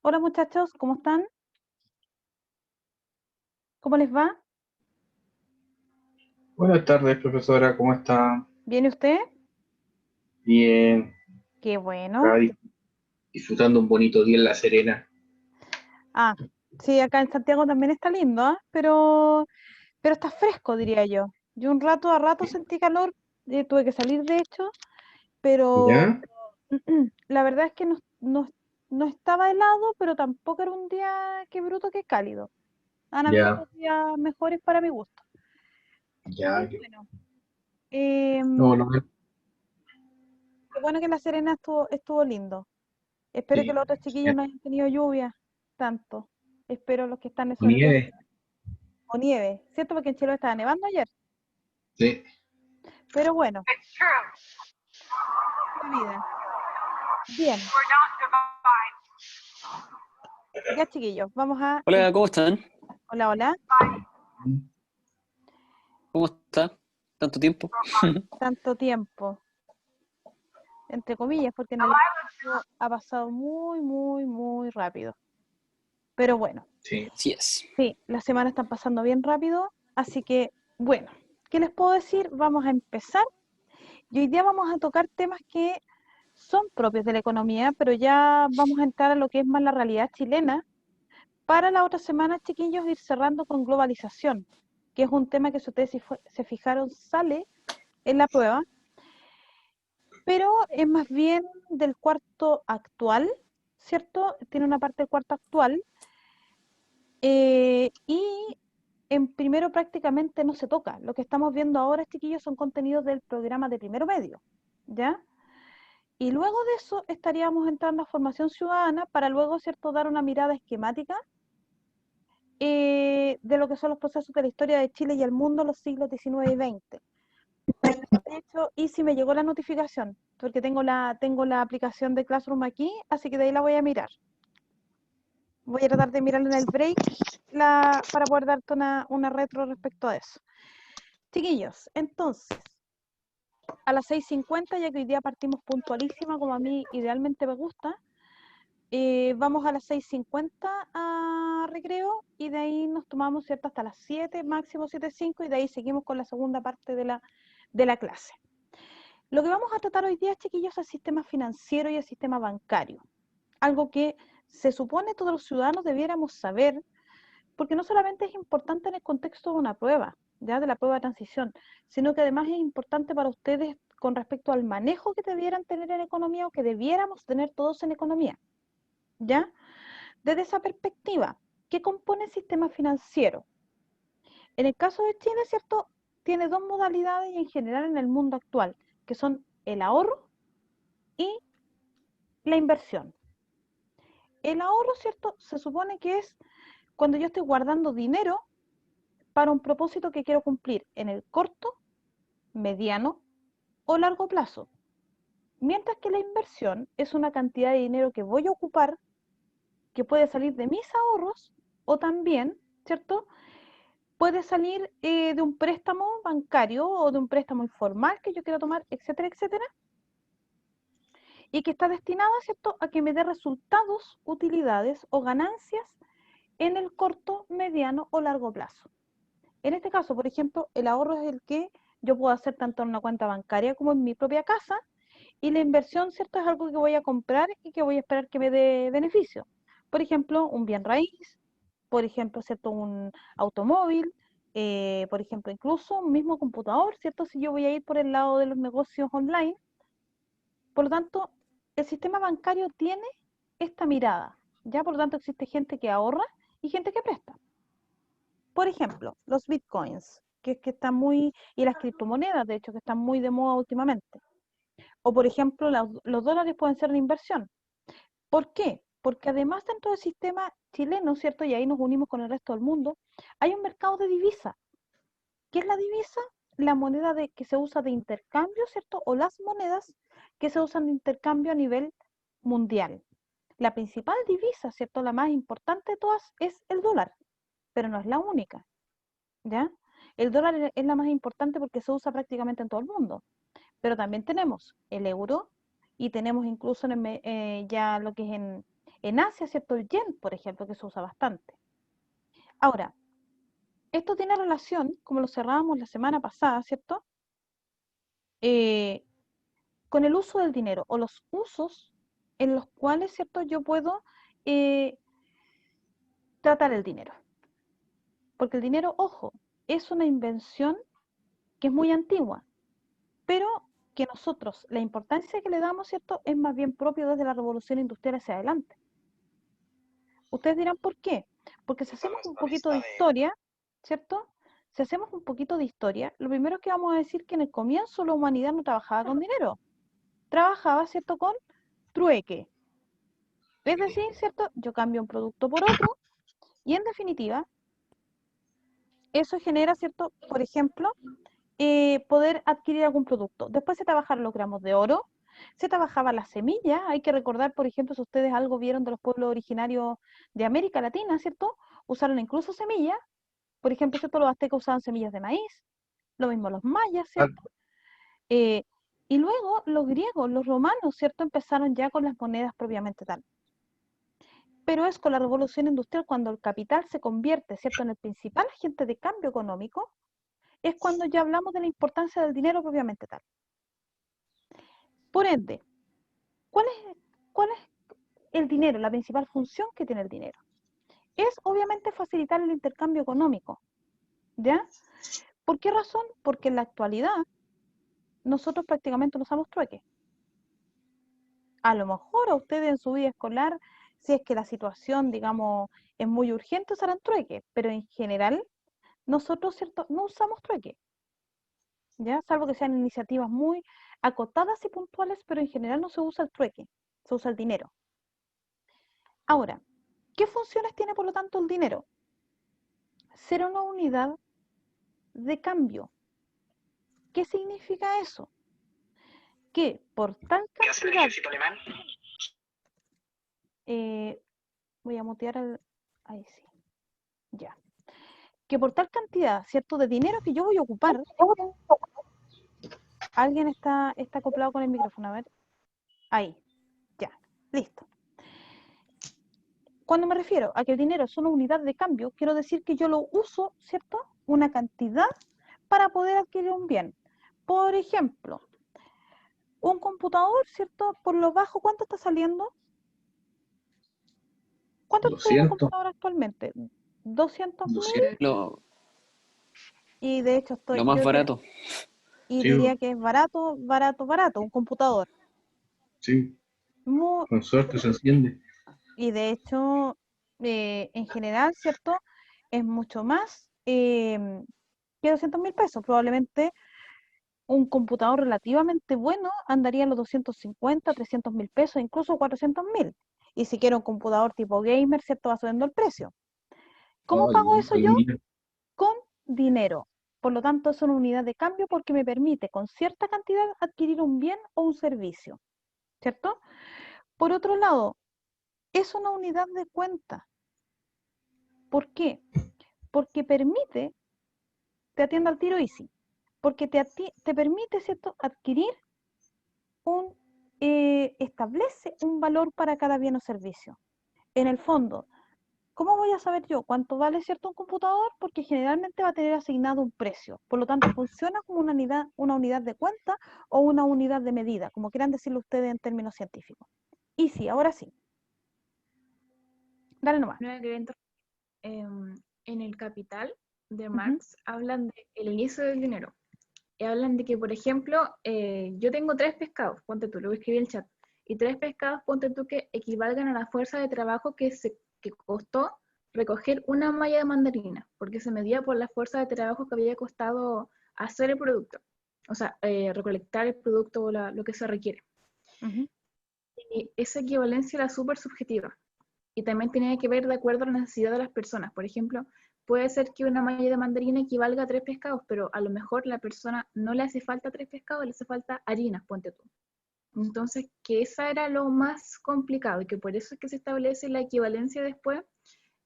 Hola muchachos, ¿cómo están? ¿Cómo les va? Buenas tardes, profesora, ¿cómo está? ¿Viene usted? Bien, Qué acá bueno. disfrutando un bonito día en La Serena. Ah, sí, acá en Santiago también está lindo, ¿ah? Pero está fresco, diría yo. Yo un rato a rato sentí calor, tuve que salir de hecho, pero ¿Ya? la verdad es que no estaba helado, pero tampoco era un día que bruto que cálido. Han habido Ya, otros días mejores para mi gusto. ya. Muy bueno. Em, No, no, Qué bueno que La Serena estuvo lindo. Espero que sí. los otros chiquillos no hayan tenido lluvia tanto. Espero los que están, Con sobre todo, nieve. o nieve, ¿cierto? Porque en Chile estaba nevando ayer. Sí. Pero bueno, la vida. Bien, ya chiquillos, vamos a Hola, ¿cómo empezar. están? Hola, hola. ¿Cómo está? ¿Tanto tiempo? Tanto tiempo, entre comillas, porque en el tiempo ha pasado muy, muy, muy rápido. Pero bueno, Sí. Así es. sí, las semanas están pasando bien rápido, así que, bueno, ¿qué les puedo decir? Vamos a empezar y hoy día vamos a tocar temas que son propios de la economía, pero ya vamos a entrar a lo que es más la realidad chilena. Para la otra semana, chiquillos, ir cerrando con globalización, que es un tema que si ustedes se fijaron sale en la prueba, pero es más bien del cuarto actual, ¿cierto? Tiene una parte del cuarto actual y en primero prácticamente no se toca. Lo que estamos viendo ahora, chiquillos, son contenidos del programa de primero medio, ¿ya? Y luego de eso estaríamos entrando a formación ciudadana para luego, ¿cierto?, dar una mirada esquemática de lo que son los procesos de la historia de Chile y el mundo en los siglos XIX y XX. De hecho, y si me llegó la notificación, porque tengo la aplicación de Classroom aquí, así que de ahí la voy a mirar. Voy a tratar de mirarla en el break para poder darte una retro respecto a eso. Chiquillos, entonces, a las 6:50, ya que hoy día partimos puntualísima, como a mí idealmente me gusta, vamos a las 6:50 a recreo y de ahí nos tomamos, ¿cierto?, hasta las 7, máximo 7:05 y de ahí seguimos con la segunda parte de la clase. Lo que vamos a tratar hoy día, chiquillos, es el sistema financiero y el sistema bancario. Algo que se supone todos los ciudadanos debiéramos saber, porque no solamente es importante en el contexto de una prueba, ya de la prueba de transición, sino que además es importante para ustedes con respecto al manejo que debieran tener en economía o que debiéramos tener todos en economía, ¿ya? Desde esa perspectiva, ¿qué compone el sistema financiero? En el caso de Chile, ¿cierto? Tiene dos modalidades y en general en el mundo actual, que son el ahorro y la inversión. El ahorro, ¿cierto? Se supone que es cuando yo estoy guardando dinero para un propósito que quiero cumplir en el corto, mediano o largo plazo. Mientras que la inversión es una cantidad de dinero que voy a ocupar, que puede salir de mis ahorros o también, ¿cierto?, puede salir de un préstamo bancario o de un préstamo informal que yo quiero tomar, etcétera, etcétera, y que está destinada, ¿cierto?, a que me dé resultados, utilidades o ganancias en el corto, mediano o largo plazo. En este caso, por ejemplo, el ahorro es el que yo puedo hacer tanto en una cuenta bancaria como en mi propia casa, y la inversión, ¿cierto?, es algo que voy a comprar y que voy a esperar que me dé beneficio. Por ejemplo, un bien raíz, por ejemplo, ¿cierto?, un automóvil, por ejemplo, incluso un mismo computador, ¿cierto? Si yo voy a ir por el lado de los negocios online. Por lo tanto, el sistema bancario tiene esta mirada, ¿ya? Por lo tanto, existe gente que ahorra y gente que presta. Por ejemplo, los bitcoins, que están muy, y las criptomonedas, de hecho, que están muy de moda últimamente. O, por ejemplo, los dólares pueden ser de inversión. ¿Por qué? Porque además dentro del sistema chileno, ¿cierto? Y ahí nos unimos con el resto del mundo, hay un mercado de divisas. ¿Qué es la divisa? La moneda que se usa de intercambio, ¿cierto? O las monedas que se usan de intercambio a nivel mundial. La principal divisa, ¿cierto? La más importante de todas es el dólar, pero no es la única, ¿ya? El dólar es la más importante porque se usa prácticamente en todo el mundo, pero también tenemos el euro y tenemos incluso ya lo que es En Asia, ¿cierto? El yen, por ejemplo, que se usa bastante. Ahora, esto tiene relación, como lo cerrábamos la semana pasada, ¿cierto? Con el uso del dinero o los usos en los cuales, ¿cierto? Yo puedo tratar el dinero. Porque el dinero, ojo, es una invención que es muy antigua, pero que nosotros, la importancia que le damos, ¿cierto? Es más bien propio desde la revolución industrial hacia adelante. Ustedes dirán, ¿por qué? Porque si hacemos un poquito de historia, ¿cierto? Si hacemos un poquito de historia, lo primero que vamos a decir que en el comienzo la humanidad no trabajaba con dinero, trabajaba, ¿cierto? Con trueque. Es decir, ¿cierto? Yo cambio un producto por otro y en definitiva, eso genera, ¿cierto? Por ejemplo, poder adquirir algún producto. Después se trabajaron los gramos de oro, se trabajaba la semilla. Hay que recordar, por ejemplo, si ustedes algo vieron de los pueblos originarios de América Latina, ¿cierto? Usaron incluso semillas. Por ejemplo, ¿cierto? Los aztecas usaban semillas de maíz, lo mismo los mayas, ¿cierto? Y luego los griegos, los romanos, ¿cierto? Empezaron ya con las monedas propiamente tal. Pero es con la revolución industrial cuando el capital se convierte, ¿cierto?, en el principal agente de cambio económico, es cuando ya hablamos de la importancia del dinero propiamente tal. Por ende, ¿cuál es el dinero, la principal función que tiene el dinero? Es obviamente facilitar el intercambio económico, ¿ya? ¿Por qué razón? Porque en la actualidad nosotros prácticamente no usamos trueque. A lo mejor a ustedes en su vida escolar, si es que la situación, digamos, es muy urgente, usarán trueque, pero en general nosotros, ¿cierto?, no usamos trueque, ¿ya? Salvo que sean iniciativas muy acotadas y puntuales, pero en general no se usa el trueque, se usa el dinero. Ahora, ¿qué funciones tiene por lo tanto el dinero? Ser una unidad de cambio. ¿Qué significa eso? Que por tal cantidad... voy a mutear el... Ahí sí, ya. Que por tal cantidad, ¿cierto?, de dinero que yo voy a ocupar... Alguien está acoplado con el micrófono, a ver. Ahí, ya, listo. Cuando me refiero a que el dinero es una unidad de cambio, quiero decir que yo lo uso, ¿cierto?, una cantidad para poder adquirir un bien. Por ejemplo, un computador, ¿cierto?, por lo bajo, ¿cuánto está saliendo? ¿Cuánto está saliendo un 200, computador actualmente? 200.000. 200. Y de hecho Lo más barato. Y Sí, diría que es barato, un computador. sí, Muy, con suerte se enciende. y de hecho, en general, ¿cierto? Es mucho más que 200.000 pesos. Probablemente un computador relativamente bueno andaría en los 250, 300.000 pesos, incluso 400.000. Y si quiero un computador tipo gamer, ¿cierto? Va subiendo el precio. ¿Cómo Oh, pago eso hoy yo? en día, Con dinero. Por lo tanto, es una unidad de cambio porque me permite con cierta cantidad adquirir un bien o un servicio, ¿cierto? Por otro lado, es una unidad de cuenta. ¿Por qué? Porque permite, te atiendo al tiro easy, porque te permite, ¿cierto?, adquirir establece un valor para cada bien o servicio. En el fondo, ¿cómo voy a saber yo cuánto vale, ¿cierto?, un computador? Porque generalmente va a tener asignado un precio. Por lo tanto, funciona como una unidad de cuenta o una unidad de medida, como quieran decirlo ustedes en términos científicos. Easy, ahora sí. Dale nomás. En el Capital de Ujú. Marx hablan del inicio del dinero. Y hablan de que, por ejemplo, yo tengo 3 pescados, ponte tú, lo voy a escribir en el chat, y 3 pescados, ponte tú, que equivalgan a la fuerza de trabajo que costó recoger una malla de mandarina, porque se medía por la fuerza de trabajo que había costado hacer el producto, o sea, recolectar el producto o lo que se requiere. Ujú. Y esa equivalencia era súper subjetiva. Y también tenía que ver de acuerdo a la necesidad de las personas. Por ejemplo, puede ser que una malla de mandarina equivalga a 3 pescados, pero a lo mejor la persona no le hace falta 3 pescados, le hace falta harina, ponte tú. Entonces, que esa era lo más complicado y que por eso es que se establece la equivalencia después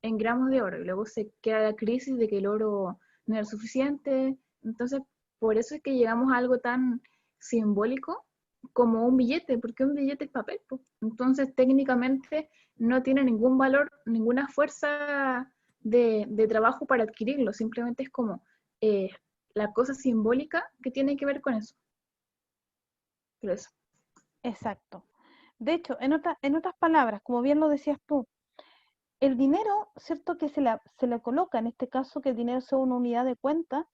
en gramos de oro. Y luego se queda la crisis de que el oro no era suficiente. Entonces, por eso es que llegamos a algo tan simbólico como un billete, porque un billete es papel, po. Entonces técnicamente no tiene ningún valor, ninguna fuerza de trabajo para adquirirlo, simplemente es como la cosa simbólica que tiene que ver con eso. Pero eso. Exacto. De hecho, en otras palabras, como bien lo decías tú, el dinero, ¿cierto? Que se le coloca, en este caso, que el dinero sea una unidad de cuenta,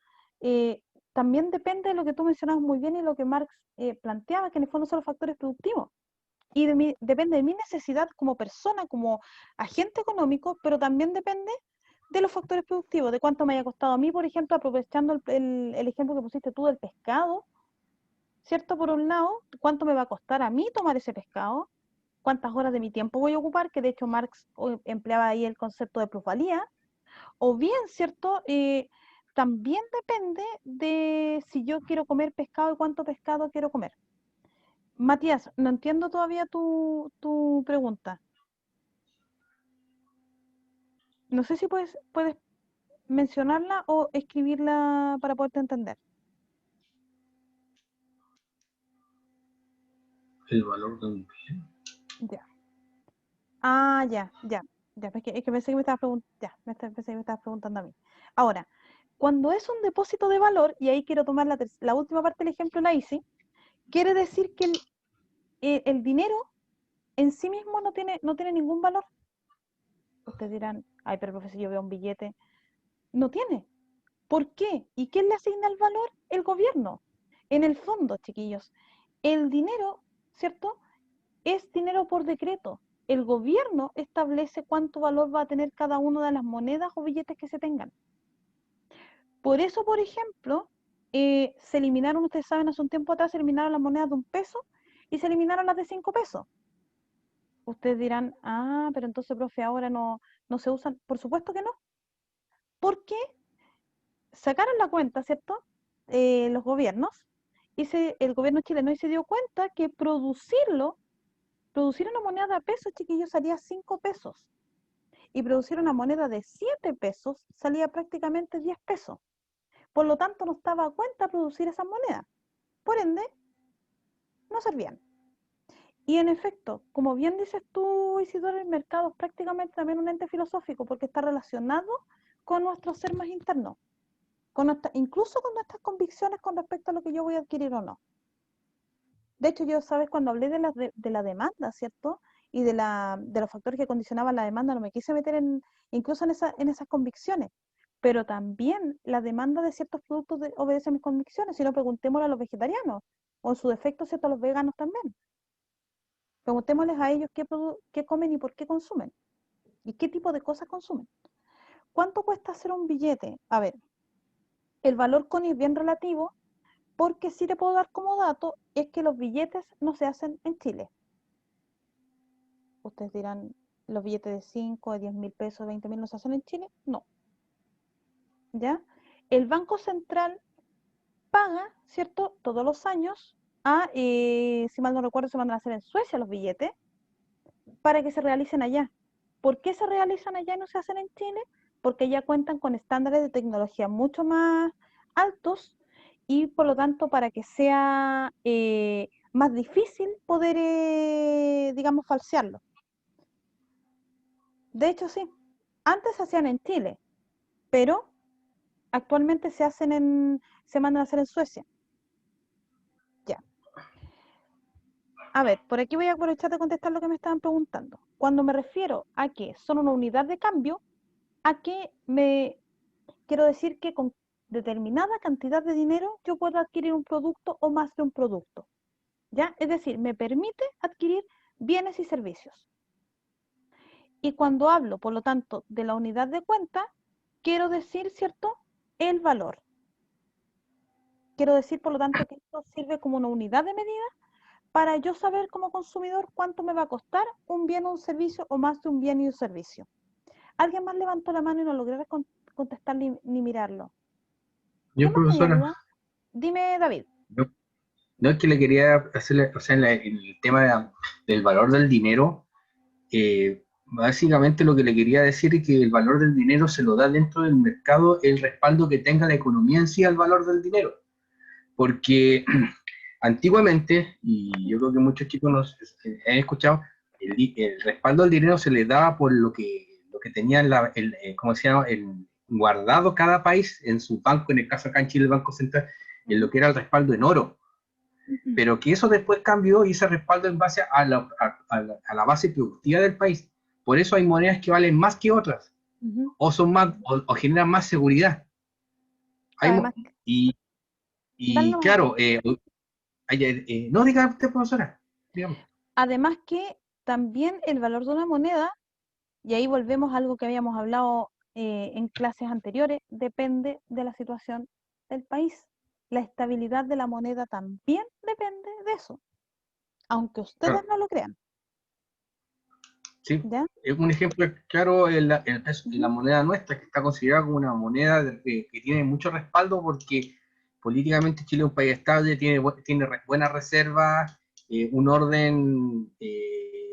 también depende de lo que tú mencionabas muy bien y lo que Marx planteaba, que en el fondo son los factores productivos. Y depende de mi necesidad como persona, como agente económico, pero también depende de los factores productivos, de cuánto me haya costado a mí, por ejemplo, aprovechando el ejemplo que pusiste tú del pescado, ¿cierto? Por un lado, cuánto me va a costar a mí tomar ese pescado, cuántas horas de mi tiempo voy a ocupar, que de hecho Marx empleaba ahí el concepto de plusvalía, o bien, ¿cierto? También depende de si yo quiero comer pescado y cuánto pescado quiero comer. Matías, no entiendo todavía tu pregunta. No sé si puedes mencionarla o escribirla para poderte entender. El valor de un bien. Ya. Ah, ya. Es que pensé que me estabas pensé que me estabas preguntando a mí. Ahora, cuando es un depósito de valor, y ahí quiero tomar la última parte del ejemplo, la hice, quiere decir que el dinero en sí mismo no tiene ningún valor. Ustedes dirán, ay, pero profesor, yo veo un billete. No tiene. ¿Por qué? ¿Y quién le asigna el valor? El gobierno. En el fondo, chiquillos, el dinero, ¿cierto? Es dinero por decreto. El gobierno establece cuánto valor va a tener cada una de las monedas o billetes que se tengan. Por eso, por ejemplo, se eliminaron, ustedes saben, hace un tiempo atrás se eliminaron las monedas de 1 peso y se eliminaron las de 5 pesos. Ustedes dirán, ah, pero entonces, profe, ahora no se usan. Por supuesto que no. Porque sacaron la cuenta, ¿cierto? Los gobiernos, y el gobierno chileno y se dio cuenta que producir una moneda de peso, chiquillos, salía 5 pesos. Y producir una moneda de 7 pesos salía prácticamente 10 pesos. Por lo tanto, no estaba a cuenta producir esas monedas. Por ende, no servían. Y en efecto, como bien dices tú, Isidoro, el mercado es prácticamente también un ente filosófico porque está relacionado con nuestro ser más interno, incluso con nuestras convicciones con respecto a lo que yo voy a adquirir o no. De hecho, yo, ¿sabes? Cuando hablé de la demanda, ¿cierto? Y de los factores que condicionaban la demanda, no me quise meter incluso en esas convicciones. Pero también la demanda de ciertos productos obedece a mis convicciones. Si no, preguntémosle a los vegetarianos, o en su defecto, ¿cierto? A los veganos también. Preguntémosles a ellos qué comen y por qué consumen. Y qué tipo de cosas consumen. ¿Cuánto cuesta hacer un billete? A ver, el valor, Connie, es bien relativo, porque sí te puedo dar como dato, es que los billetes no se hacen en Chile. Ustedes dirán, ¿los billetes de 5, de 10.000 pesos, 20.000 no se hacen en Chile? No. ¿Ya? El Banco Central paga, ¿cierto? Todos los años si mal no recuerdo, se mandan a hacer en Suecia los billetes, para que se realicen allá. ¿Por qué se realizan allá y no se hacen en Chile? Porque ya cuentan con estándares de tecnología mucho más altos y por lo tanto para que sea más difícil poder, digamos, falsearlo. De hecho, sí, antes se hacían en Chile, pero actualmente se mandan a hacer en Suecia. Ya. A ver, por aquí voy a aprovechar de contestar lo que me estaban preguntando. Cuando me refiero a que son una unidad de cambio, a que me quiero decir que con determinada cantidad de dinero yo puedo adquirir un producto o más de un producto. ¿Ya? Es decir, me permite adquirir bienes y servicios. Y cuando hablo, por lo tanto, de la unidad de cuenta, quiero decir, ¿cierto?, el valor. Quiero decir, por lo tanto, que esto sirve como una unidad de medida para yo saber como consumidor cuánto me va a costar un bien o un servicio o más de un bien y un servicio. Alguien más levantó la mano y no logré contestar ni mirarlo. Yo, ¿Quién más tenía profesora, duda? Dime, David. no es que le quería hacerle, o sea, en el tema del valor del dinero, básicamente lo que le quería decir es que el valor del dinero se lo da dentro del mercado el respaldo que tenga la economía en sí al valor del dinero. Porque antiguamente, y yo creo que muchos chicos nos han escuchado, el respaldo al dinero se le daba por lo que tenía ¿cómo se llama? El guardado cada país en su banco, en el caso acá en Chile, el Banco Central, en lo que era el respaldo en oro. Pero que eso después cambió y ese respaldo en base a la base productiva del país. Por eso hay monedas que valen más que otras, o son más, o generan más seguridad. Además, Y danos- claro, no diga usted, profesora, digamos. además que también el valor de una moneda, y ahí volvemos a algo que habíamos hablado en clases anteriores, depende de la situación del país. La estabilidad de la moneda también depende de eso, aunque ustedes Claro. no lo crean. Sí, ¿Ya? es un ejemplo claro el peso, la moneda nuestra, que está considerada como una moneda que tiene mucho respaldo porque políticamente Chile es un país estable, tiene buenas reservas, un orden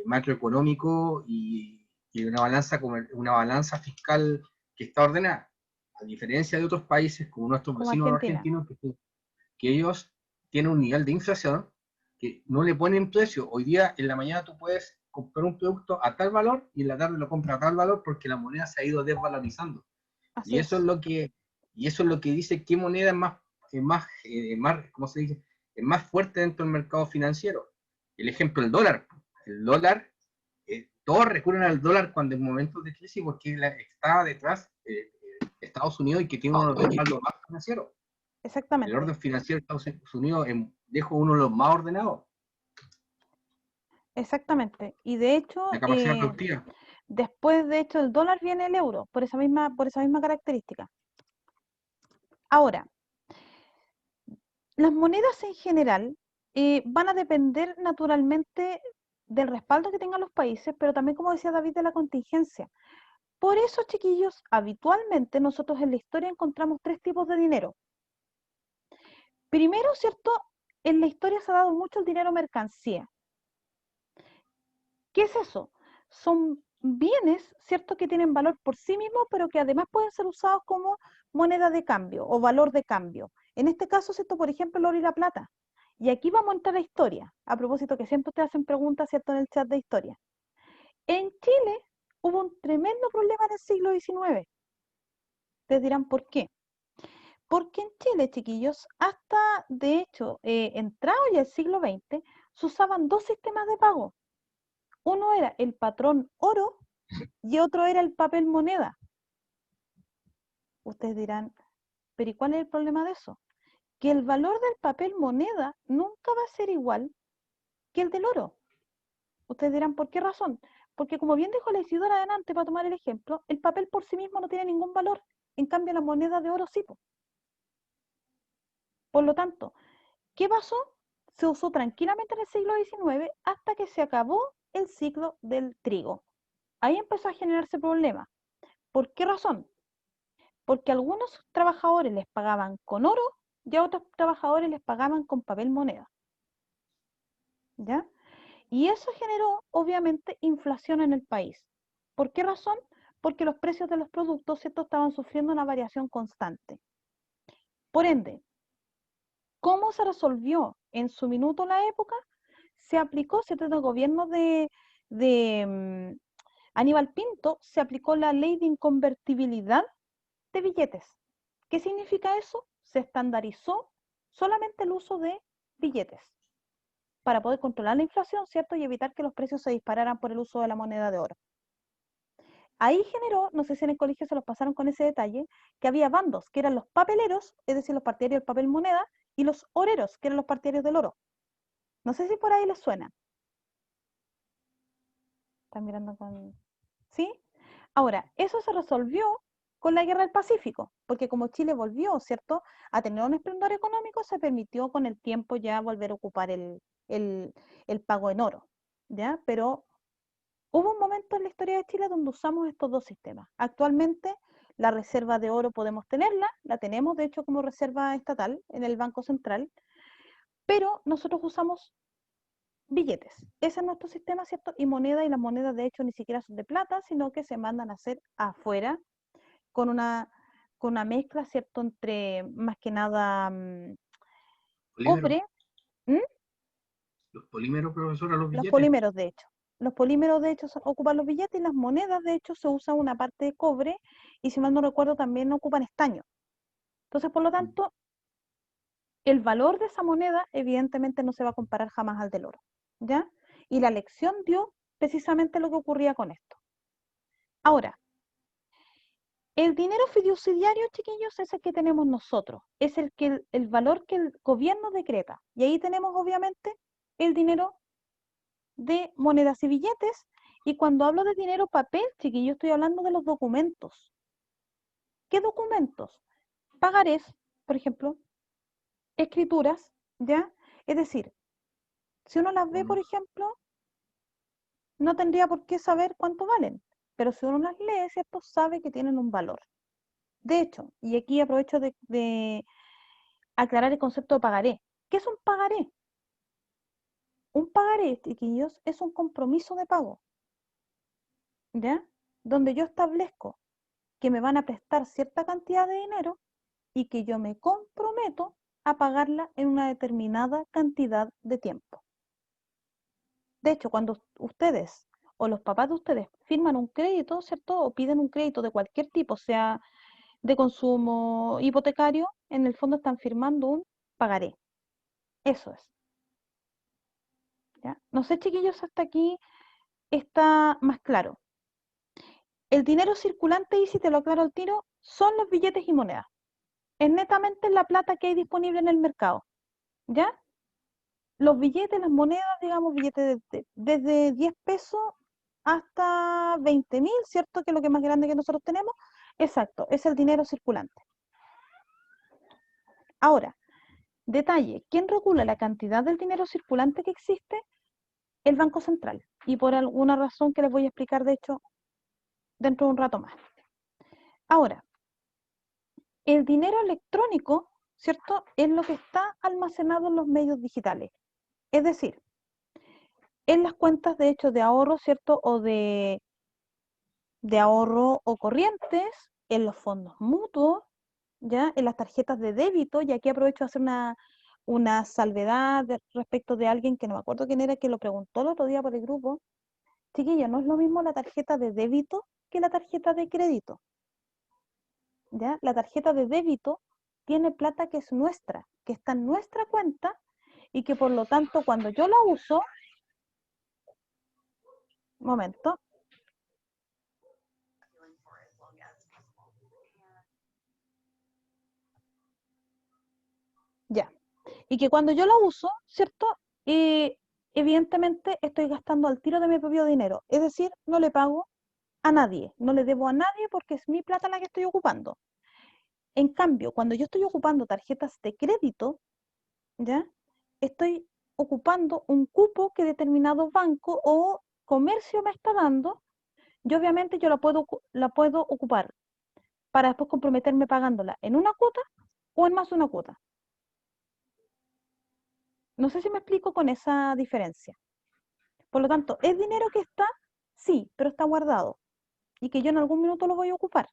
macroeconómico y una balanza fiscal que está ordenada, a diferencia de otros países como nuestros Como vecinos Argentina. argentinos, que ellos tienen un nivel de inflación que no le ponen precio. Hoy día en la mañana tú puedes comprar un producto a tal valor y en la tarde lo compras a tal valor porque la moneda se ha ido desvalorizando. Así Y es. eso es lo que dice qué moneda ¿cómo se dice? Es más fuerte dentro del mercado financiero. El ejemplo, el dólar. El dólar, todos recurren al dólar cuando en momentos de crisis porque está detrás Estados Unidos y que tiene uno de los respaldos más financieros. El Exactamente. orden financiero de Estados Unidos dejo uno de los más ordenados, Exactamente. Y de hecho, de capacidad productiva. después de hecho el dólar viene el euro, por esa misma característica. Ahora, las monedas en general van a depender naturalmente del respaldo que tengan los países, pero también, como decía David, de la contingencia. Por eso, chiquillos, habitualmente nosotros en la historia encontramos tres tipos de dinero. Primero, ¿cierto? En la historia se ha dado mucho el dinero mercancía. ¿Qué es eso? Son bienes, ¿cierto?, que tienen valor por sí mismos, pero que además pueden ser usados como moneda de cambio o valor de cambio. En este caso, ¿cierto?, por ejemplo, el oro y la plata. Y aquí vamos a entrar a historia, a propósito que siempre te hacen preguntas, ¿cierto?, en el chat de historia. En Chile hubo un tremendo problema en el siglo XIX. Ustedes dirán, ¿por qué? Porque en Chile, chiquillos, hasta, de hecho, entrado ya el siglo XX, se usaban dos sistemas de pago. Uno era el patrón oro y otro era el papel moneda. Ustedes dirán, ¿pero y cuál es el problema de eso? Que el valor del papel moneda nunca va a ser igual que el del oro. Ustedes dirán, ¿por qué razón? Porque como bien dijo la Isidora adelante, para tomar el ejemplo, el papel por sí mismo no tiene ningún valor. En cambio, la moneda de oro sí. Por lo tanto, ¿qué pasó? Se usó tranquilamente en el siglo XIX hasta que se acabó el ciclo del trigo. Ahí empezó a generarse problema. ¿Por qué razón? Porque a algunos trabajadores les pagaban con oro y a otros trabajadores les pagaban con papel moneda. ¿Ya? Y eso generó, obviamente, inflación en el país. ¿Por qué razón? Porque los precios de los productos, ¿cierto?, estaban sufriendo una variación constante. Por ende, ¿cómo se resolvió en su minuto la época? Se aplicó, ¿cierto?, en el gobierno de Aníbal Pinto, se aplicó la ley de inconvertibilidad de billetes. ¿Qué significa eso? Se estandarizó solamente el uso de billetes para poder controlar la inflación, ¿cierto? Y evitar que los precios se dispararan por el uso de la moneda de oro. Ahí generó, no sé si en el colegio se los pasaron con ese detalle, que había bandos, que eran los papeleros, es decir, los partidarios del papel moneda, y los oreros, que eran los partidarios del oro. No sé si por ahí les suena. Están mirando con... ¿Sí? Ahora, eso se resolvió con la Guerra del Pacífico, porque como Chile volvió, ¿cierto?, a tener un esplendor económico, se permitió con el tiempo ya volver a ocupar el pago en oro, ¿ya? Pero hubo un momento en la historia de Chile donde usamos estos dos sistemas. Actualmente, la reserva de oro podemos tenerla, la tenemos de hecho como reserva estatal en el Banco Central, pero nosotros usamos billetes. Ese es nuestro sistema, ¿cierto? Y moneda, y las monedas de hecho ni siquiera son de plata, sino que se mandan a hacer afuera con una mezcla, ¿cierto?, entre más que nada Polímero. cobre, ¿Mm? Los polímeros, profesora, los Los billetes. polímeros, de hecho. Los polímeros, de hecho, ocupan los billetes y las monedas, de hecho, se usa una parte de cobre y, si mal no recuerdo, también ocupan estaño. Entonces, por lo tanto, el valor de esa moneda, evidentemente, no se va a comparar jamás al del oro, ¿ya? Y la lección dio precisamente lo que ocurría con esto. Ahora, el dinero fiduciario, chiquillos, es el que tenemos nosotros. Es el valor que el gobierno decreta. Y ahí tenemos, obviamente, el dinero de monedas y billetes. Y cuando hablo de dinero papel, chiquillos, estoy hablando de los documentos. ¿Qué documentos? Pagarés, por ejemplo, escrituras, ¿ya? Es decir, si uno las ve, por ejemplo, no tendría por qué saber cuánto valen, pero si uno las lee, ¿cierto? Sabe que tienen un valor. De hecho, y aquí aprovecho de aclarar el concepto de pagaré. ¿Qué es un pagaré? Un pagaré, chiquillos, es un compromiso de pago, ¿ya? Donde yo establezco que me van a prestar cierta cantidad de dinero y que yo me comprometo a pagarla en una determinada cantidad de tiempo. De hecho, cuando ustedes o los papás de ustedes firman un crédito, ¿cierto? O piden un crédito de cualquier tipo, sea de consumo hipotecario, en el fondo están firmando un pagaré. Eso es. ¿Ya? No sé, chiquillos, hasta aquí está más claro. El dinero circulante, y si te lo aclaro al tiro, son los billetes y monedas. Es netamente la plata que hay disponible en el mercado. ¿Ya? Los billetes, las monedas, digamos, billetes desde 10 pesos hasta 20.000, ¿cierto? Que es lo que es más grande que nosotros tenemos. Exacto, es el dinero circulante. Ahora, detalle, ¿quién regula la cantidad del dinero circulante que existe? El Banco Central. Y por alguna razón que les voy a explicar, de hecho, dentro de un rato más. Ahora, el dinero electrónico, ¿cierto? Es lo que está almacenado en los medios digitales. Es decir, en las cuentas, de hecho, de ahorro, ¿cierto? O de ahorro o corrientes, en los fondos mutuos, ¿ya? En las tarjetas de débito, y aquí aprovecho de hacer una salvedad respecto de alguien que no me acuerdo quién era, que lo preguntó el otro día por el grupo. Chiquilla, no es lo mismo la tarjeta de débito que la tarjeta de crédito, ¿ya? La tarjeta de débito tiene plata que es nuestra, que está en nuestra cuenta y que por lo tanto cuando yo la uso, momento, ya, y que cuando yo la uso, ¿cierto? Evidentemente estoy gastando al tiro de mi propio dinero, es decir, no le pago a nadie, no le debo a nadie porque es mi plata la que estoy ocupando. En cambio, cuando yo estoy ocupando tarjetas de crédito, ¿ya? Estoy ocupando un cupo que determinado banco o comercio me está dando, y obviamente yo la puedo ocupar para después comprometerme pagándola en una cuota o en más de una cuota. No sé si me explico con esa diferencia. Por lo tanto, ¿es dinero que está? Sí, pero está guardado y que yo en algún minuto lo voy a ocupar.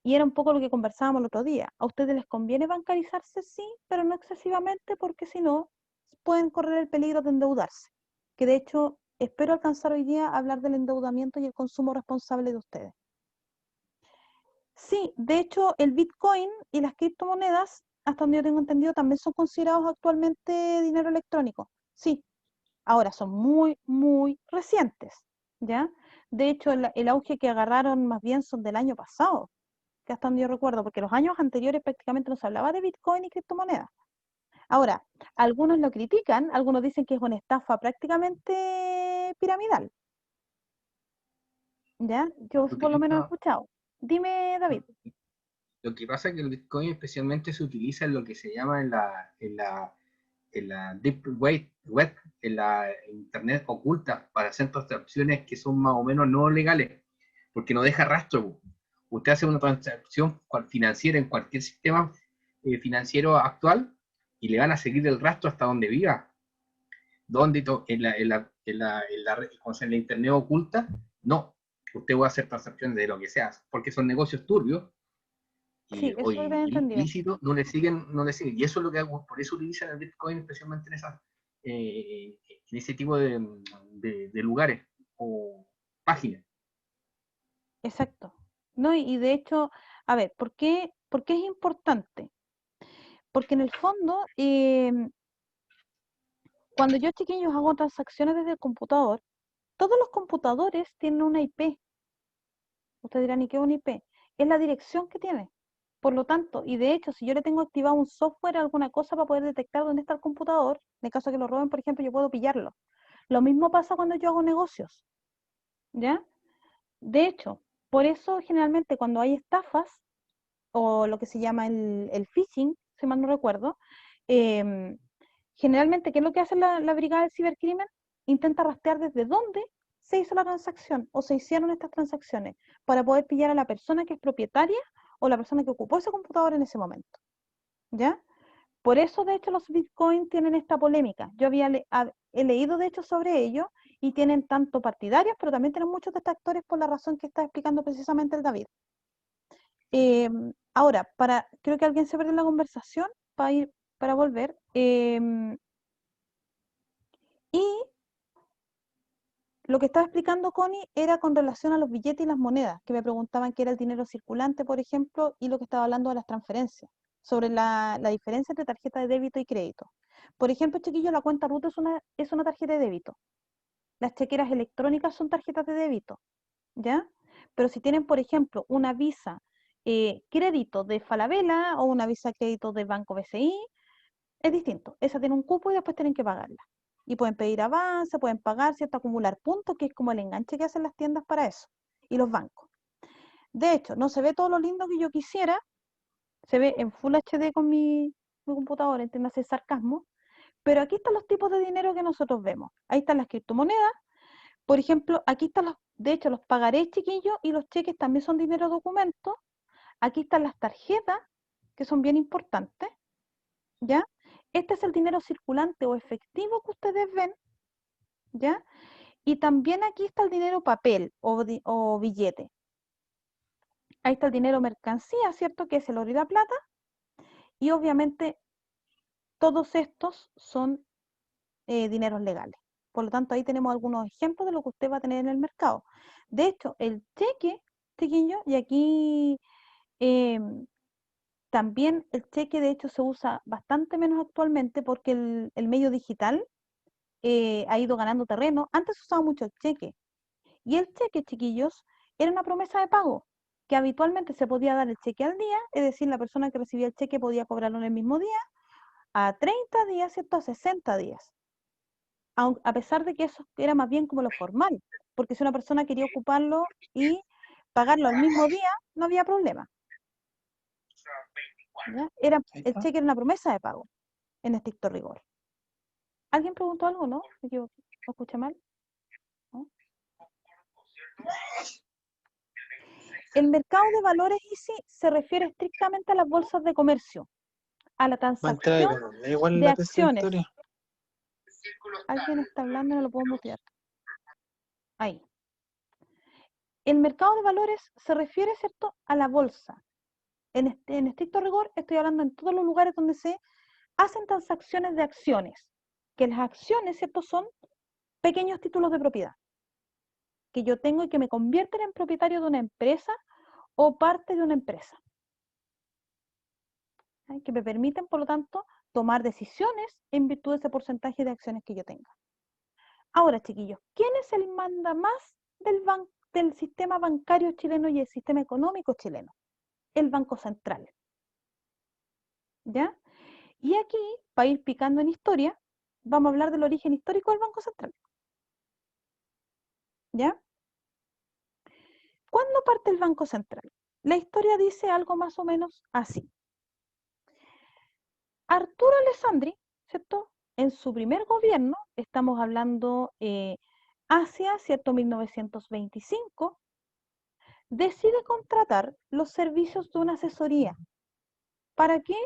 Y era un poco lo que conversábamos el otro día. A ustedes les conviene bancarizarse, sí, pero no excesivamente, porque si no, pueden correr el peligro de endeudarse. Que de hecho, espero alcanzar hoy día a hablar del endeudamiento y el consumo responsable de ustedes. Sí, de hecho, el Bitcoin y las criptomonedas, hasta donde yo tengo entendido, también son considerados actualmente dinero electrónico. Sí, ahora son muy, muy recientes, ¿ya? De hecho, el auge que agarraron más bien son del año pasado, que hasta donde yo recuerdo, porque los años anteriores prácticamente no se hablaba de Bitcoin y criptomonedas. Ahora, algunos lo critican, algunos dicen que es una estafa prácticamente piramidal, ¿ya? Yo Lo que por lo menos he pasa, escuchado. Dime, David. lo que pasa es que el Bitcoin especialmente se utiliza en lo que se llama en la Deep Web, en la Internet oculta, para hacer transacciones que son más o menos no legales, porque no deja rastro. Usted hace una transacción financiera en cualquier sistema financiero actual y le van a seguir el rastro hasta donde viva. ¿Dónde? En la Internet oculta, no. Usted va a hacer transacciones de lo que sea, porque son negocios turbios Sí, o eso lo he entendido. ilícitos, no le siguen. Y eso es lo que hago, por eso utilizan el Bitcoin especialmente en ese tipo de lugares o páginas. Exacto. No, y de hecho, a ver, por qué es importante? Porque en el fondo, cuando yo, chiquillos, hago transacciones desde el computador, todos los computadores tienen una IP. Ustedes dirán, ¿y qué es una IP? Es la dirección que tiene. Por lo tanto, y de hecho, si yo le tengo activado un software, alguna cosa para poder detectar dónde está el computador, en el caso de que lo roben, por ejemplo, yo puedo pillarlo. Lo mismo pasa cuando yo hago negocios, ¿ya? De hecho, por eso generalmente cuando hay estafas, o lo que se llama el phishing, si mal no recuerdo, em, generalmente, ¿qué es lo que hace la brigada del cibercrimen? Intenta rastrear desde dónde se hizo la transacción o se hicieron estas transacciones para poder pillar a la persona que es propietaria o la persona que ocupó ese computador en ese momento, ¿ya? Por eso, de hecho, los Bitcoin tienen esta polémica. Yo he leído, de hecho, sobre ello y tienen tanto partidarios, pero también tienen muchos detractores por la razón que está explicando precisamente el David. Ahora, creo que alguien se perdió en la conversación para volver. Y lo que estaba explicando Connie era con relación a los billetes y las monedas, que me preguntaban qué era el dinero circulante, por ejemplo, y lo que estaba hablando de las transferencias, sobre la diferencia entre tarjeta de débito y crédito. Por ejemplo, chiquillos, la cuenta RUT es una tarjeta de débito. Las chequeras electrónicas son tarjetas de débito, ¿ya? Pero si tienen, por ejemplo, una Visa crédito de Falabella o una Visa crédito de Banco BCI, es distinto. Esa tiene un cupo y después tienen que pagarla. Y pueden pedir avance, pueden pagar, ¿cierto? Acumular puntos, que es como el enganche que hacen las tiendas para eso. Y los bancos. De hecho, no se ve todo lo lindo que yo quisiera. Se ve en Full HD con mi computadora, entiéndase sarcasmo. Pero aquí están los tipos de dinero que nosotros vemos. Ahí están las criptomonedas. Por ejemplo, aquí están de hecho, los pagarés, chiquillos, y los cheques también son dinero documento. Aquí están las tarjetas, que son bien importantes, ¿ya? Este es el dinero circulante o efectivo que ustedes ven, ¿ya? Y también aquí está el dinero papel o billete. Ahí está el dinero mercancía, ¿cierto? Que es el oro y la plata. Y obviamente todos estos son dineros legales. Por lo tanto, ahí tenemos algunos ejemplos de lo que usted va a tener en el mercado. De hecho, el cheque, chiquillo, y aquí también el cheque de hecho se usa bastante menos actualmente porque el medio digital ha ido ganando terreno. Antes se usaba mucho el cheque. Y el cheque, chiquillos, era una promesa de pago, que habitualmente se podía dar el cheque al día, es decir, la persona que recibía el cheque podía cobrarlo en el mismo día, a 30 días, ¿cierto? A 60 días. A pesar de que eso era más bien como lo formal, porque si una persona quería ocuparlo y pagarlo al mismo día, no había problema. ¿Ya? El cheque era una promesa de pago, en estricto rigor. ¿Alguien preguntó algo, no? ¿Me equivoqué? ¿Lo escuché mal? ¿No? El mercado de valores, Easy, se refiere estrictamente a las bolsas de comercio, a la Va a entrar transacción economía igual en de la tesis de acciones. historia. Alguien está hablando, no lo puedo mutear. Ahí. El mercado de valores se refiere, ¿cierto?, a la bolsa. En estricto rigor, estoy hablando en todos los lugares donde se hacen transacciones de acciones, que las acciones, ¿cierto?, son pequeños títulos de propiedad que yo tengo y que me convierten en propietario de una empresa o parte de una empresa, ¿sí? Que me permiten, por lo tanto, tomar decisiones en virtud de ese porcentaje de acciones que yo tenga. Ahora, chiquillos, ¿quién es el mandamás del sistema bancario chileno y el sistema económico chileno? El Banco Central. ¿Ya? Y aquí, para ir picando en historia, vamos a hablar del origen histórico del Banco Central. ¿Ya? ¿Cuándo parte el Banco Central? La historia dice algo más o menos así. Arturo Alessandri, ¿cierto? En su primer gobierno, estamos hablando hacia, ¿cierto?, 1925, decide contratar los servicios de una asesoría. ¿Para qué?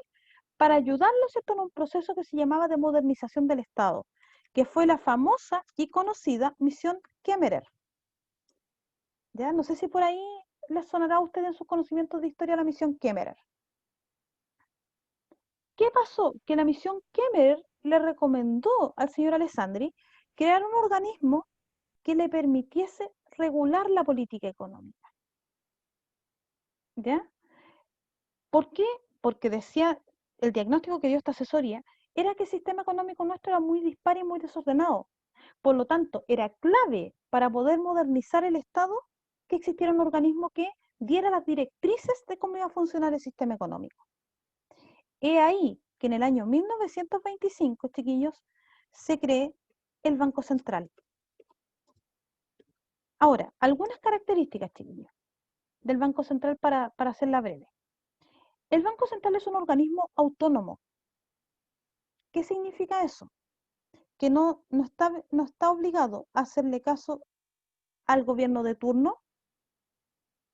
Para ayudarlo, ¿cierto?, en un proceso que se llamaba de modernización del Estado, que fue la famosa y conocida misión Kemmerer. ¿Ya? No sé si por ahí les sonará a ustedes en sus conocimientos de historia la misión Kemmerer. ¿Qué pasó? Que la misión Kemmerer le recomendó al señor Alessandri crear un organismo que le permitiese regular la política económica. ¿Ya? ¿Por qué? Porque decía, el diagnóstico que dio esta asesoría era que el sistema económico nuestro era muy dispar y muy desordenado. Por lo tanto, era clave para poder modernizar el Estado que existiera un organismo que diera las directrices de cómo iba a funcionar el sistema económico. He ahí que en el año 1925, chiquillos, se cree el Banco Central. Ahora, algunas características, chiquillos, del Banco Central para hacerla breve. El Banco Central es un organismo autónomo. ¿Qué significa eso? Que no está obligado a hacerle caso al gobierno de turno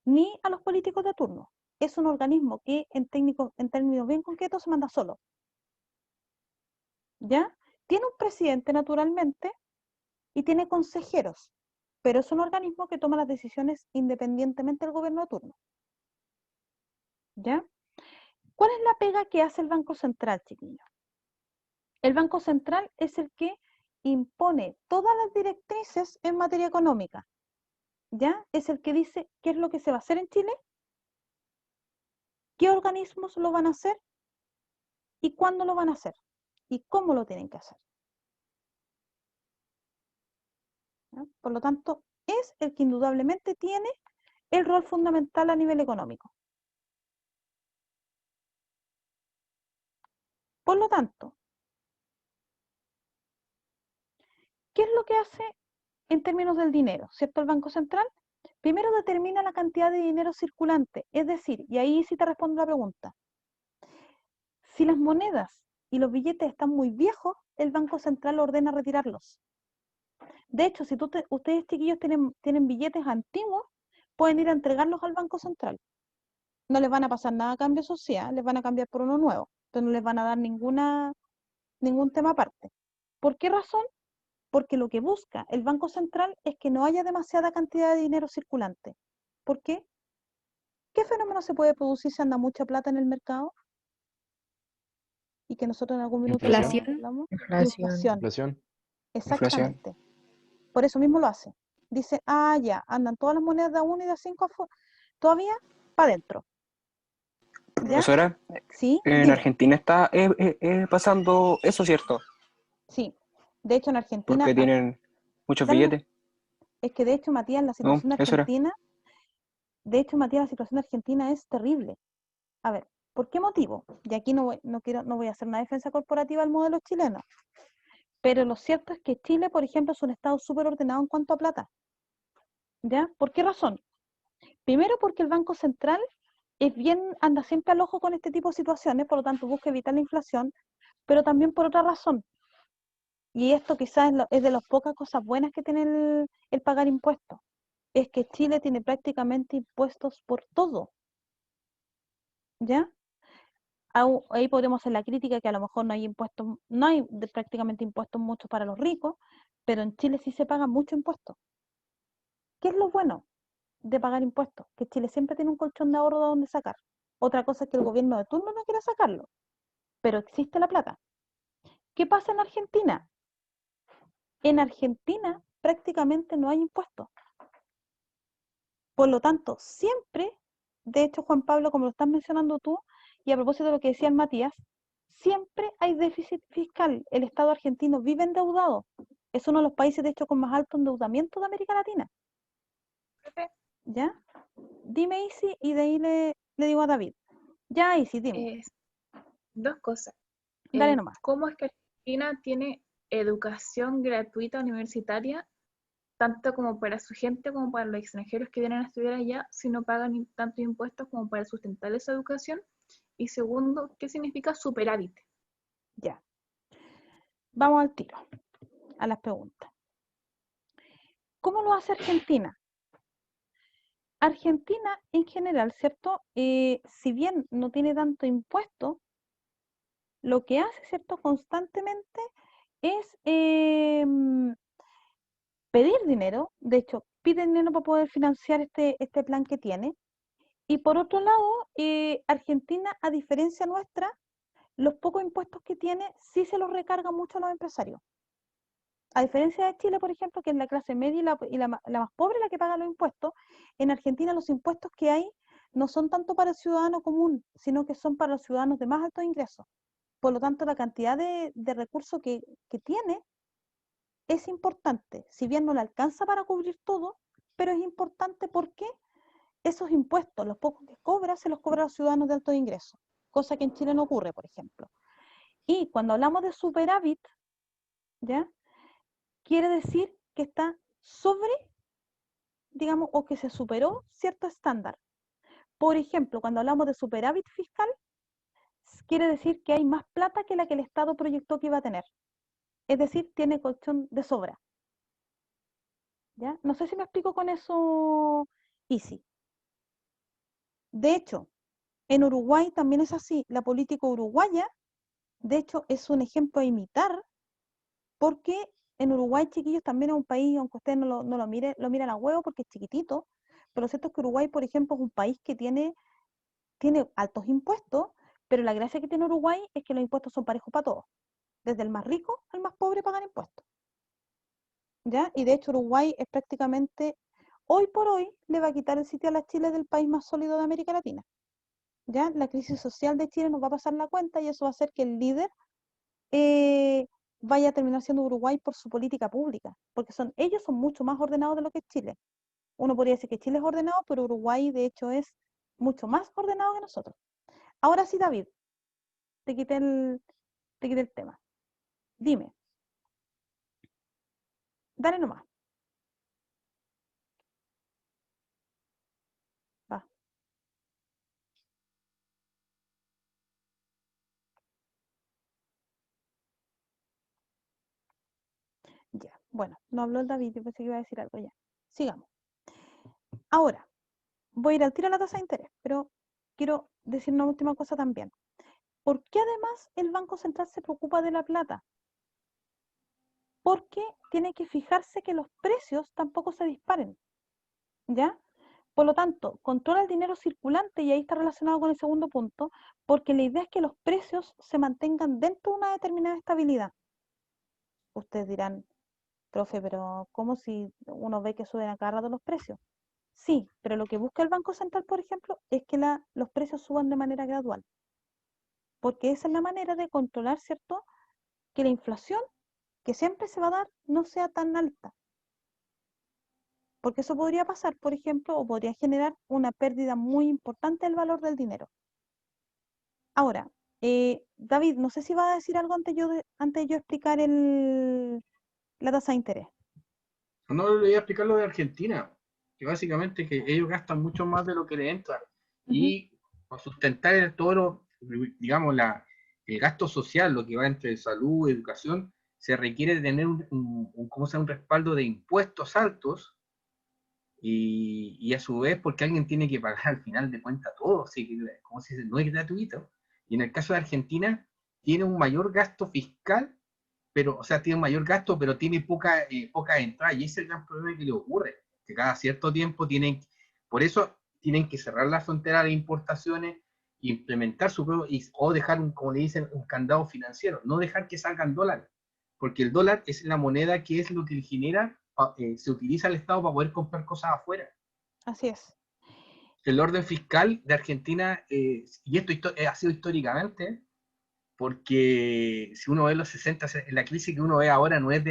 ni a los políticos de turno. Es un organismo que en términos bien concretos se manda solo. ¿Ya? Tiene un presidente naturalmente y tiene consejeros, pero es un organismo que toma las decisiones independientemente del gobierno de turno. ¿Ya? ¿Cuál es la pega que hace el Banco Central, chiquillos? El Banco Central es el que impone todas las directrices en materia económica. ¿Ya? Es el que dice qué es lo que se va a hacer en Chile, qué organismos lo van a hacer y cuándo lo van a hacer y cómo lo tienen que hacer. ¿Ya? Por lo tanto, es el que indudablemente tiene el rol fundamental a nivel económico. Por lo tanto, ¿qué es lo que hace en términos del dinero? ¿Cierto? El Banco Central primero determina la cantidad de dinero circulante, es decir, y ahí sí te respondo la pregunta, si las monedas y los billetes están muy viejos, el Banco Central ordena retirarlos. De hecho, si ustedes chiquillos tienen billetes antiguos, pueden ir a entregarlos al Banco Central. No les van a pasar nada a cambio social, les van a cambiar por uno nuevo, pero no les van a dar ningún tema aparte. ¿Por qué razón? Porque lo que busca el Banco Central es que no haya demasiada cantidad de dinero circulante. ¿Por qué? ¿Qué fenómeno se puede producir si anda mucha plata en el mercado? Y que nosotros en algún minuto Inflación. hablamos. Inflación. Inflación. Exactamente. Por eso mismo lo hace. Dice, ya, andan todas las monedas de a 1 y de a 5 todavía para adentro. ¿Ya? Profesora, Sí, en dime. Argentina está pasando eso, ¿cierto? Sí. De hecho, en Argentina, Porque tienen muchos dale, billetes. es que de hecho, Matías, la No, situación de eso era. Argentina, es terrible. A ver, ¿por qué motivo? Y aquí no voy a hacer una defensa corporativa del modelo chileno. Pero lo cierto es que Chile, por ejemplo, es un estado súper ordenado en cuanto a plata. ¿Ya? ¿Por qué razón? Primero porque el Banco Central anda siempre al ojo con este tipo de situaciones, por lo tanto busca evitar la inflación, pero también por otra razón. Y esto quizás es de las pocas cosas buenas que tiene el pagar impuestos. Es que Chile tiene prácticamente impuestos por todo. ¿Ya? Ahí podemos hacer la crítica que a lo mejor no hay impuestos, no hay prácticamente impuestos muchos para los ricos, pero en Chile sí se pagan muchos impuestos. ¿Qué es lo bueno de pagar impuestos? Que Chile siempre tiene un colchón de ahorro de donde sacar. Otra cosa es que el gobierno de turno no quiera sacarlo, pero existe la plata. ¿Qué pasa en Argentina? En Argentina prácticamente no hay impuestos. Por lo tanto, siempre, de hecho, Juan Pablo, como lo estás mencionando tú, y a propósito de lo que decía Matías, siempre hay déficit fiscal. El Estado argentino vive endeudado. Es uno de los países, de hecho, con más alto endeudamiento de América Latina. ¿Ya? Dime, Isi, y de ahí le digo a David. Ya, Isi, dime. Dos cosas. Dale nomás. ¿Cómo es que Argentina tiene educación gratuita universitaria, tanto como para su gente como para los extranjeros que vienen a estudiar allá, si no pagan tantos impuestos como para sustentar esa educación? Y segundo, ¿qué significa superávit? Ya. Vamos al tiro, a las preguntas. ¿Cómo lo hace Argentina? Argentina en general, ¿cierto? Si bien no tiene tanto impuesto, lo que hace, ¿cierto? Constantemente es pedir dinero. De hecho, pide dinero para poder financiar este plan que tiene. Y por otro lado, Argentina, a diferencia nuestra, los pocos impuestos que tiene sí se los recarga mucho a los empresarios. A diferencia de Chile, por ejemplo, que es la clase media y la más pobre la que paga los impuestos, en Argentina los impuestos que hay no son tanto para el ciudadano común, sino que son para los ciudadanos de más altos ingresos. Por lo tanto, la cantidad de recursos que tiene es importante. Si bien no le alcanza para cubrir todo, pero es importante porque esos impuestos, los pocos que cobra, se los cobra a los ciudadanos de altos ingresos, cosa que en Chile no ocurre, por ejemplo. Y cuando hablamos de superávit, ¿ya? Quiere decir que está sobre, digamos, o que se superó cierto estándar. Por ejemplo, cuando hablamos de superávit fiscal, quiere decir que hay más plata que la que el Estado proyectó que iba a tener. Es decir, tiene colchón de sobra. ¿Ya? No sé si me explico con eso, Easy. De hecho, en Uruguay también es así. La política uruguaya, de hecho, es un ejemplo a imitar, porque en Uruguay, chiquillos, también es un país, aunque ustedes no lo miren, lo miran a huevo porque es chiquitito, pero lo cierto es que Uruguay, por ejemplo, es un país que tiene altos impuestos, pero la gracia que tiene Uruguay es que los impuestos son parejos para todos. Desde el más rico al más pobre pagan impuestos. ¿Ya? Y de hecho Uruguay es prácticamente, hoy por hoy, le va a quitar el sitio a la Chile del país más sólido de América Latina. ¿Ya? La crisis social de Chile nos va a pasar la cuenta y eso va a hacer que el líder vaya a terminar siendo Uruguay por su política pública, porque ellos son mucho más ordenados de lo que es Chile. Uno podría decir que Chile es ordenado, pero Uruguay de hecho es mucho más ordenado que nosotros. Ahora sí, David, te quité el tema. Dime, dale nomás. Va. Ya, bueno, no habló el David, yo pensé que iba a decir algo ya. Sigamos. Ahora, voy a ir al tiro a la tasa de interés, pero quiero decir una última cosa también. ¿Por qué además el Banco Central se preocupa de la plata? Porque tiene que fijarse que los precios tampoco se disparen, ¿ya? Por lo tanto, controla el dinero circulante y ahí está relacionado con el segundo punto, porque la idea es que los precios se mantengan dentro de una determinada estabilidad. Ustedes dirán, profe, pero ¿cómo si uno ve que suben a cada rato los precios? Sí, pero lo que busca el Banco Central, por ejemplo, es que los precios suban de manera gradual, porque esa es la manera de controlar, ¿cierto? Que la inflación, que siempre se va a dar, no sea tan alta. Porque eso podría pasar, por ejemplo, o podría generar una pérdida muy importante del valor del dinero. Ahora, David, no sé si va a decir algo antes de yo explicar la tasa de interés. No le voy a explicar lo de Argentina, que básicamente que ellos gastan mucho más de lo que le entra. Y para sustentar todo, digamos, el gasto social, lo que va entre salud, educación, se requiere tener ¿cómo se llama? Un respaldo de impuestos altos y a su vez porque alguien tiene que pagar al final de cuentas todo, así que, como se dice, no es gratuito. Y en el caso de Argentina, tiene un mayor gasto fiscal, pero, o sea, tiene un mayor gasto, pero tiene poca entrada, y ese es el gran problema que le ocurre, que cada cierto tiempo por eso tienen que cerrar la frontera de importaciones, implementar su propio, o dejar, como le dicen, un candado financiero, no dejar que salgan dólares, porque el dólar es la moneda que es lo que genera, se utiliza el Estado para poder comprar cosas afuera. Así es. El orden fiscal de Argentina, y esto ha sido históricamente, porque si uno ve los 60, la crisis que uno ve ahora no es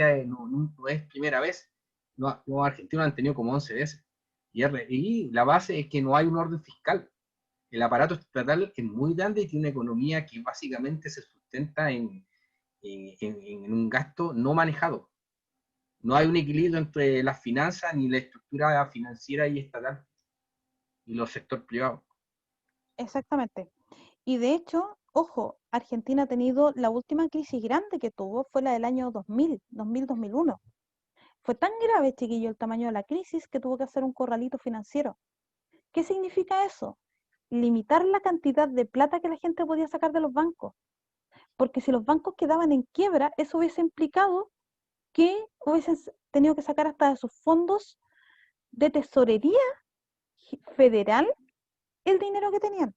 primera vez, los argentinos han tenido como 11 veces, y la base es que no hay un orden fiscal. El aparato estatal es muy grande y tiene una economía que básicamente se sustenta en un gasto no manejado. No hay un equilibrio entre las finanzas ni la estructura financiera y estatal y los sectores privados. Exactamente. Y de hecho, ojo, Argentina ha tenido la última crisis grande que tuvo, fue la del año 2001. Fue tan grave, chiquillo, el tamaño de la crisis que tuvo que hacer un corralito financiero. ¿Qué significa eso? Limitar la cantidad de plata que la gente podía sacar de los bancos. Porque si los bancos quedaban en quiebra, eso hubiese implicado que hubiesen tenido que sacar hasta de sus fondos de tesorería federal el dinero que tenían.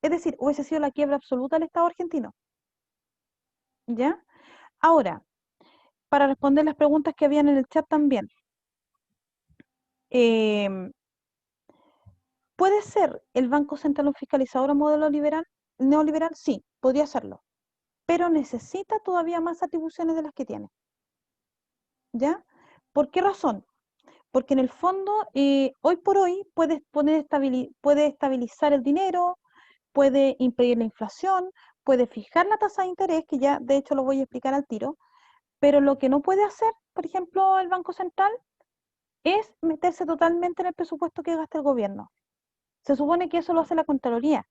Es decir, hubiese sido la quiebra absoluta del Estado argentino. ¿Ya? Ahora, para responder las preguntas que habían en el chat también. em, ¿Puede ser el Banco Central un fiscalizador a modelo liberal, neoliberal? Sí, podría serlo, pero necesita todavía más atribuciones de las que tiene. ¿Ya? ¿Por qué razón? Porque en el fondo, hoy por hoy, puede estabilizar el dinero, puede impedir la inflación, puede fijar la tasa de interés, que ya de hecho lo voy a explicar al tiro, pero lo que no puede hacer, por ejemplo, el Banco Central, es meterse totalmente en el presupuesto que gasta el gobierno. Se supone que eso lo hace la Contraloría.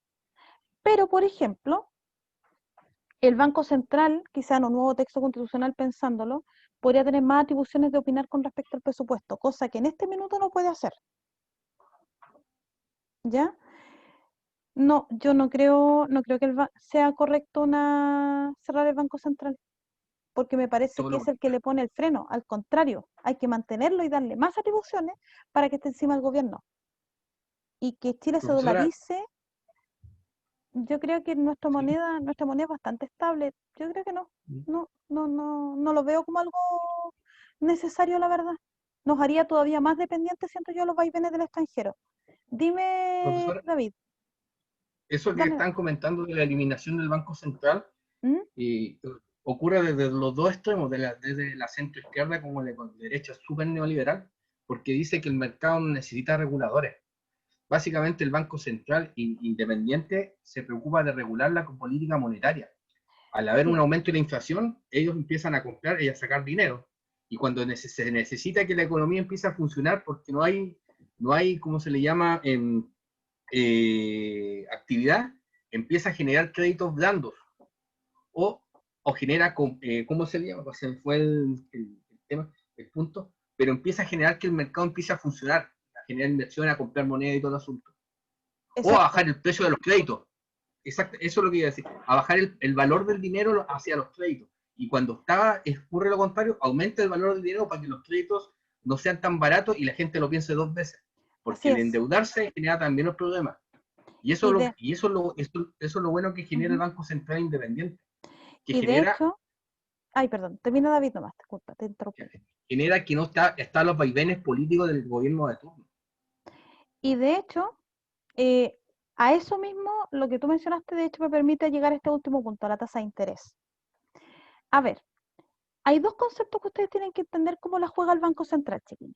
Pero, por ejemplo, el Banco Central, quizá en un nuevo texto constitucional pensándolo, podría tener más atribuciones de opinar con respecto al presupuesto, cosa que en este minuto no puede hacer. ¿Ya? No, yo no creo que sea correcto cerrar el Banco Central, porque me parece Todo que lo es el que le pone el freno. Al contrario, hay que mantenerlo y darle más atribuciones para que esté encima del gobierno. Y que Chile se profesora, dolarice. Yo creo que sí, nuestra moneda es bastante estable. Yo creo que no lo veo como algo necesario, la verdad. Nos haría todavía más dependientes, siento yo, los vaivenes del extranjero. Dime, profesora, David, eso que dale. están comentando de la eliminación del Banco Central ¿Mm? y ocurre desde los dos extremos, desde la centro izquierda como la derecha súper neoliberal, porque dice que el mercado no necesita reguladores. Básicamente el Banco Central independiente se preocupa de regular la política monetaria. Al haber un Sí, aumento de la inflación, ellos empiezan a comprar y a sacar dinero. Y cuando se necesita que la economía empiece a funcionar, porque no hay ¿cómo se le llama? Actividad, empieza a generar créditos blandos o, o genera, ¿cómo se le llama? Pues se fue el tema, el punto, pero empieza a generar que el mercado empiece a funcionar, a generar inversión, a comprar moneda y todo el asunto. O a exacto. bajar el precio de los créditos. Exacto, eso es lo que iba a decir, a bajar el valor del dinero hacia los créditos. Y cuando ocurre lo contrario, aumenta el valor del dinero para que los créditos no sean tan baratos y la gente lo piense dos veces. Porque Así el es. endeudarse genera también los problemas. Y eso, Y lo, de, y eso, lo, eso es lo bueno que genera el ujú. Banco Central Independiente, que Y de genera, hecho, ay, perdón, termina David nomás, disculpa, te interrumpí. que no está los vaivenes políticos del gobierno de turno. Y de hecho, eh, a eso mismo, lo que tú mencionaste, de hecho, me permite llegar a este último punto, a la tasa de interés. A ver, hay dos conceptos que ustedes tienen que entender cómo la juega el Banco Central, chiquillos.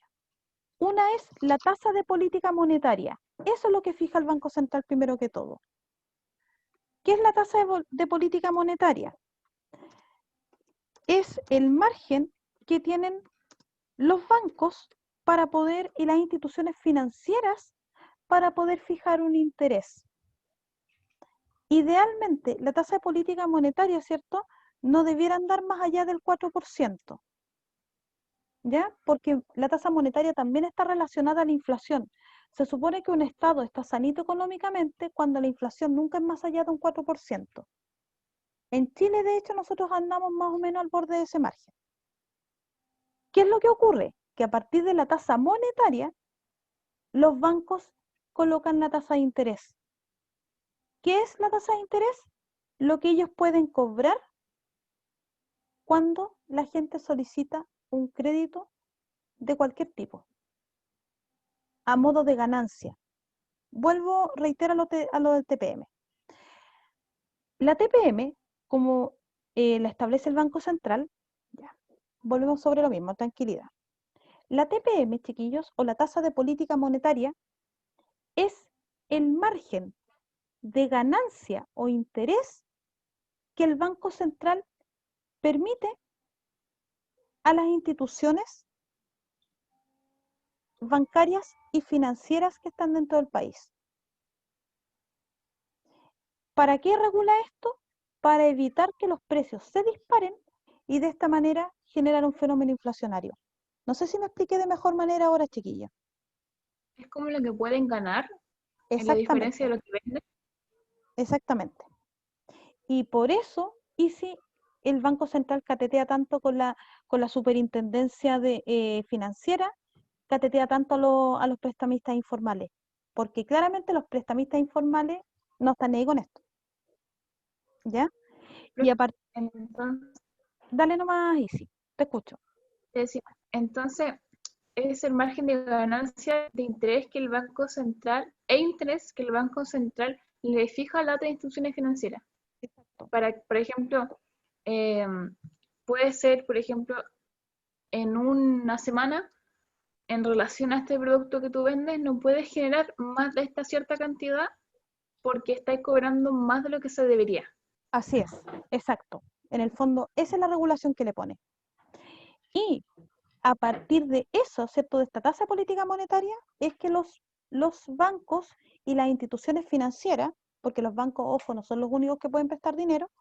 Una es la tasa de política monetaria. Eso es lo que fija el Banco Central primero que todo. ¿Qué es la tasa de política monetaria? Es el margen que tienen los bancos para poder y las instituciones financieras para poder fijar un interés. Idealmente, la tasa de política monetaria, ¿cierto? No debiera andar más allá del 4%. ¿Ya? Porque la tasa monetaria también está relacionada a la inflación. Se supone que un Estado está sanito económicamente cuando la inflación nunca es más allá de un 4%. En Chile, de hecho, nosotros andamos más o menos al borde de ese margen. ¿Qué es lo que ocurre? Que a partir de la tasa monetaria, los bancos colocan la tasa de interés. ¿Qué es la tasa de interés? Lo que ellos pueden cobrar cuando la gente solicita un crédito de cualquier tipo, a modo de ganancia. Vuelvo, reitero a lo del TPM. La TPM, como la establece el Banco Central, ya, volvemos sobre lo mismo, tranquilidad. La TPM, chiquillos, o la tasa de política monetaria, es el margen de ganancia o interés que el Banco Central permite a las instituciones bancarias y financieras que están dentro del país. ¿Para qué regula esto? Para evitar que los precios se disparen y de esta manera generar un fenómeno inflacionario. No sé si me expliqué de mejor manera ahora, chiquilla. Es como lo que pueden ganar en la diferencia Exactamente, de lo que venden. exactamente. Y por eso, y si el Banco Central catetea tanto con la superintendencia financiera, catetea tanto a los prestamistas informales, porque claramente los prestamistas informales No están ahí con esto. ¿Ya? Pero Y aparte, entonces, dale nomás, Isi, te escucho. entonces, es el margen de ganancia de interés que el Banco Central e interés que el Banco Central le fija a las otras instituciones financieras. Exacto. Por ejemplo, puede ser, por ejemplo, en una semana, en relación a este producto que tú vendes, no puedes generar más de esta cierta cantidad porque estáis cobrando más de lo que se debería. Así es, exacto. En el fondo, esa es la regulación que le pone. Y a partir de eso, ¿cierto? De esta tasa de política monetaria, es que los bancos y las instituciones financieras, porque los bancos, ojo, no son los únicos que pueden prestar dinero,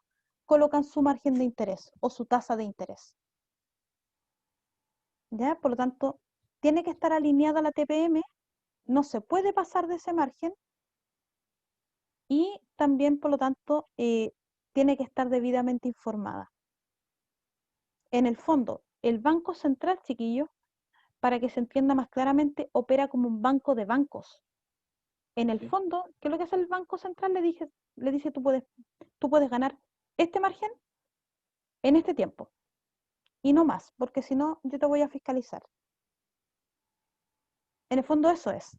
colocan su margen de interés o su tasa de interés. ¿Ya? Por lo tanto, tiene que estar alineada la TPM, no se puede pasar de ese margen y también, por lo tanto, tiene que estar debidamente informada. En el fondo, el Banco Central, chiquillos, para que se entienda más claramente, opera como un banco de bancos. En el Sí. fondo, ¿qué es lo que hace el Banco Central? Le dice tú puedes ganar este margen en este tiempo y no más, porque si no, yo te voy a fiscalizar. En el fondo eso es.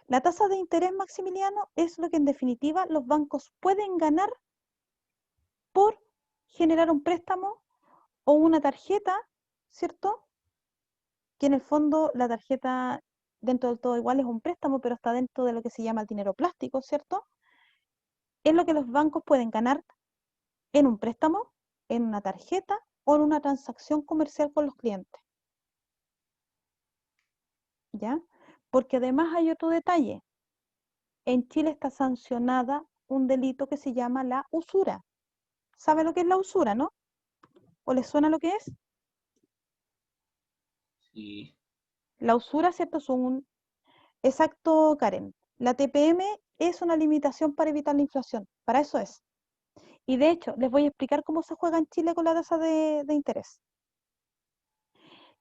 La tasa de interés, Maximiliano, es lo que en definitiva los bancos pueden ganar por generar un préstamo o una tarjeta, ¿cierto? Que en el fondo la tarjeta dentro del todo igual es un préstamo, pero está dentro de lo que se llama el dinero plástico, ¿cierto? Es lo que los bancos pueden ganar en un préstamo, en una tarjeta o en una transacción comercial con los clientes. ¿Ya? Porque además hay otro detalle. En Chile está sancionada un delito que se llama la usura. ¿Sabe lo que es la usura, no? ¿O le suena lo que es? Sí. La usura, ¿cierto? Exacto, Karen. La TPM es una limitación para evitar la inflación. Para eso es. Y de hecho, les voy a explicar cómo se juega en Chile con la tasa de interés.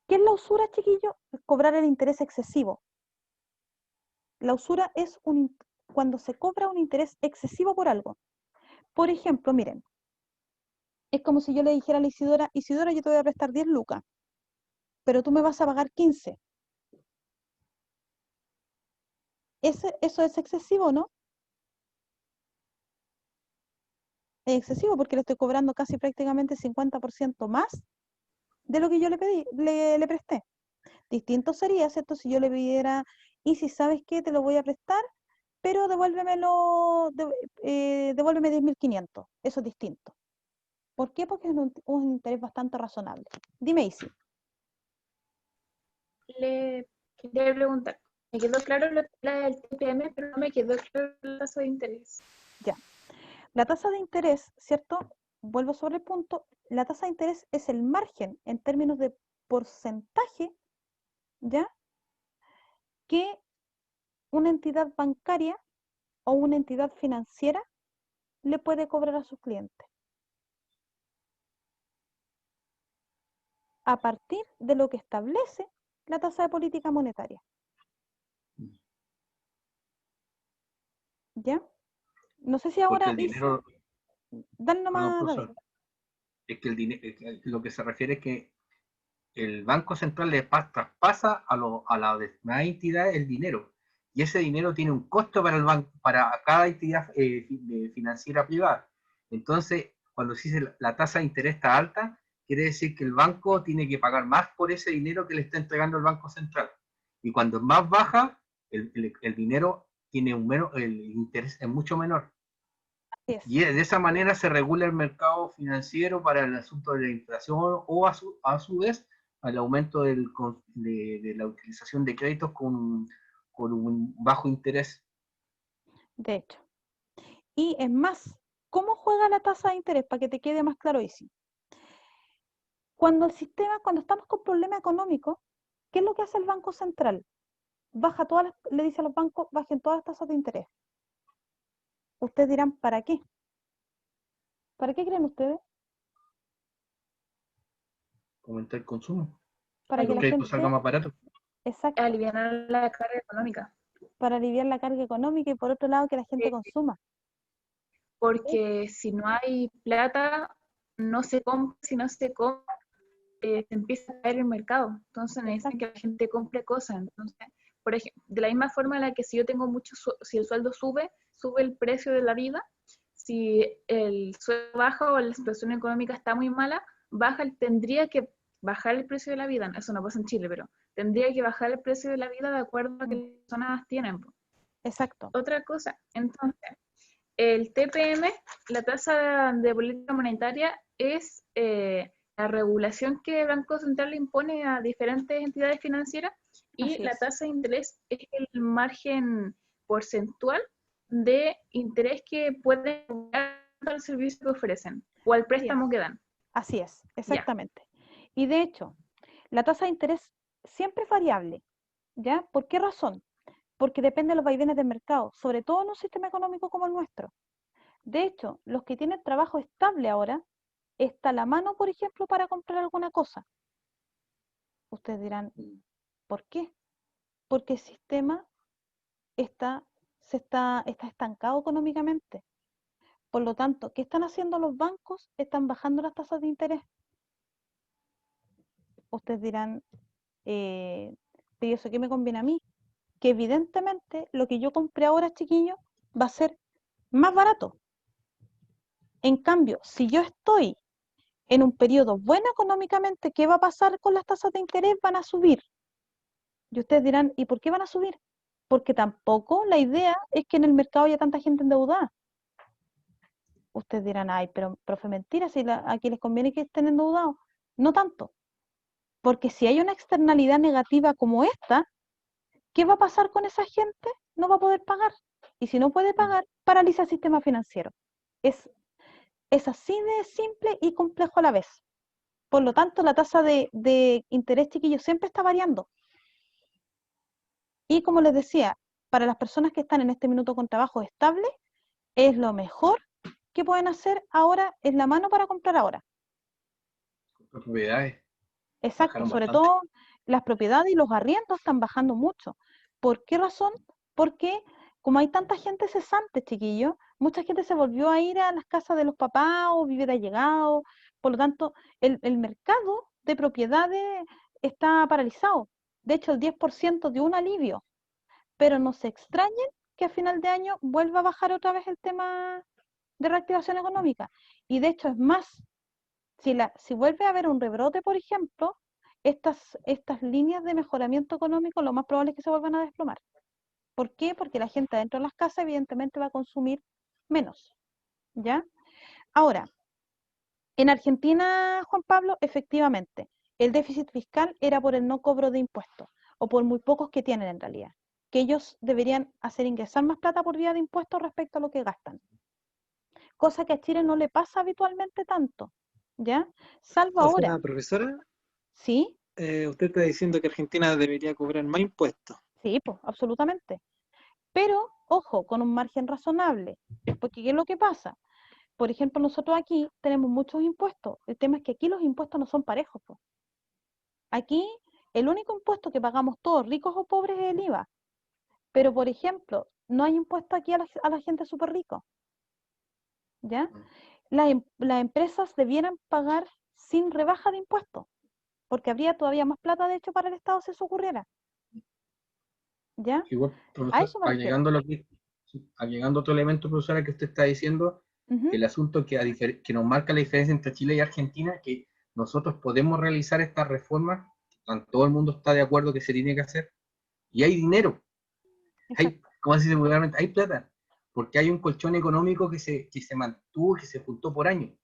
¿Qué es la usura, chiquillo? Es cobrar el interés excesivo. La usura es cuando se cobra un interés excesivo por algo. Por ejemplo, miren, es como si yo le dijera a la Isidora, Isidora, yo te voy a prestar 10 lucas, pero tú me vas a pagar 15. Eso es excesivo, ¿no? Es excesivo porque le estoy cobrando casi prácticamente 50% más de lo que yo le pedí, le presté. Distinto sería, ¿cierto? Si yo le pidiera, y si sabes qué, te lo voy a prestar, pero devuélveme 10.500. Eso es distinto. ¿Por qué? Porque es un interés bastante razonable. Dime, Isi. Le quería preguntar, me quedó claro la del TPM, pero no me quedó claro la tasa de interés. Ya. La tasa de interés, ¿cierto? Vuelvo sobre el punto. La tasa de interés es el margen en términos de porcentaje, ¿ya? Que una entidad bancaria o una entidad financiera le puede cobrar a sus clientes a partir de lo que establece la tasa de política monetaria. ¿Ya? No sé si Porque ahora, el dinero, dale perdón, nomás, David. profesor, es que el dinero, lo que se refiere es que el Banco Central le traspasa a la demás entidad el dinero. Y ese dinero tiene un costo para el banco, para cada entidad financiera privada. Entonces, cuando se dice la tasa de interés está alta, quiere decir que el banco tiene que pagar más por ese dinero que le está entregando el Banco Central. Y cuando es más baja, el dinero tiene el interés es mucho menor. Así es. Y de esa manera se regula el mercado financiero para el asunto de la inflación o a su vez al aumento de la utilización de créditos con un bajo interés. De hecho. Y es más, ¿cómo juega la tasa de interés? Para que te quede más claro, Isi. Cuando estamos con problemas económicos, ¿qué es lo que hace el Banco Central? Le dice a los bancos, bajen todas las tasas de interés. Ustedes dirán, ¿para qué? ¿Para qué creen ustedes? Aumentar el consumo. Para Que que el la crédito salga gente, más barato. exacto, Aliviar la carga económica. para aliviar la carga económica y por otro lado que la gente consuma. porque si no hay plata, no se compra, si no se compra, se empieza a caer el mercado. Entonces necesitan que la gente compre cosas. Entonces, por ejemplo, de la misma forma en la que si yo tengo mucho, si el sueldo sube, sube el precio de la vida. Si el sueldo baja o la situación económica está muy mala, tendría que bajar el precio de la vida. Eso no pasa en Chile, pero tendría que bajar el precio de la vida de acuerdo a lo que las personas tienen. Exacto. Otra cosa, entonces, el TPM, la tasa de política monetaria, es la regulación que el Banco Central impone a diferentes entidades financieras, y Así la es. tasa de interés es el margen porcentual de interés que pueden dar al servicio que ofrecen o al Así es. préstamo que dan. Así es, Ya, exactamente. Y de hecho, la tasa de interés siempre es variable, ¿ya? ¿Por qué razón? Porque depende de los vaivenes del mercado, sobre todo en un sistema económico como el nuestro. De hecho, los que tienen trabajo estable ahora, está a la mano, por ejemplo, para comprar alguna cosa. Ustedes dirán, ¿por qué? Porque el sistema está estancado económicamente. Por lo tanto, ¿qué están haciendo los bancos? Están bajando las tasas de interés. Ustedes dirán, pero ¿eso qué me conviene a mí? Que evidentemente lo que yo compré ahora, chiquillo, va a ser más barato. En cambio, si yo estoy en un periodo bueno económicamente, ¿qué va a pasar con las tasas de interés? Van a subir. Y ustedes dirán, ¿y por qué van a subir? Porque tampoco la idea es que en el mercado haya tanta gente endeudada. Ustedes dirán, ay, pero profe, mentira, si a quienes les conviene que estén endeudados. No tanto. Porque si hay una externalidad negativa como esta, ¿qué va a pasar con esa gente? No va a poder pagar. Y si no puede pagar, paraliza el sistema financiero. Es así de simple y complejo a la vez. Por lo tanto, la tasa de interés, chiquillos, siempre está variando. Y como les decía, para las personas que están en este minuto con trabajo estable, es lo mejor que pueden hacer ahora, es la mano para comprar ahora. Las propiedades Exacto, bajaron sobre bastante. todo las propiedades y los arriendos están bajando mucho. ¿Por qué razón? Porque como hay tanta gente cesante, chiquillos, mucha gente se volvió a ir a las casas de los papás o vivir allegado. Por lo tanto, el mercado de propiedades está paralizado. De hecho, el 10% dio un alivio, pero no se extrañen que a final de año vuelva a bajar otra vez el tema de reactivación económica. Y de hecho es más, si vuelve a haber un rebrote, por ejemplo, estas líneas de mejoramiento económico lo más probable es que se vuelvan a desplomar. ¿Por qué? Porque la gente dentro de las casas evidentemente va a consumir menos, ¿ya? Ahora, en Argentina, Juan Pablo, efectivamente, el déficit fiscal era por el no cobro de impuestos, o por muy pocos que tienen en realidad, que ellos deberían hacer ingresar más plata por vía de impuestos respecto a lo que gastan. Cosa que a Chile no le pasa habitualmente tanto, ¿ya? Salvo O ahora, sea, profesora, ¿sí? usted está diciendo que Argentina debería cobrar más impuestos. Sí, pues, absolutamente. Pero, ojo, con un margen razonable, porque ¿qué es lo que pasa? Por ejemplo, nosotros aquí tenemos muchos impuestos. El tema es que aquí los impuestos no son parejos, pues. Aquí el único impuesto que pagamos todos, ricos o pobres, es el IVA. Pero, por ejemplo, no hay impuesto aquí a la gente súper rico, ¿ya? Las empresas debieran pagar sin rebaja de impuestos, porque habría todavía más plata, de hecho, para el Estado si eso ocurriera, ¿ya? Igual, A profesor, eso me refiero. agregando otro elemento, profesora, que usted está diciendo, Ujú. el asunto que nos marca la diferencia entre Chile y Argentina, que nosotros podemos realizar estas reformas, todo el mundo está de acuerdo que se tiene que hacer, y hay dinero, Exacto, como se dice vulgarmente, hay plata, porque hay un colchón económico que se mantuvo, que se juntó por años.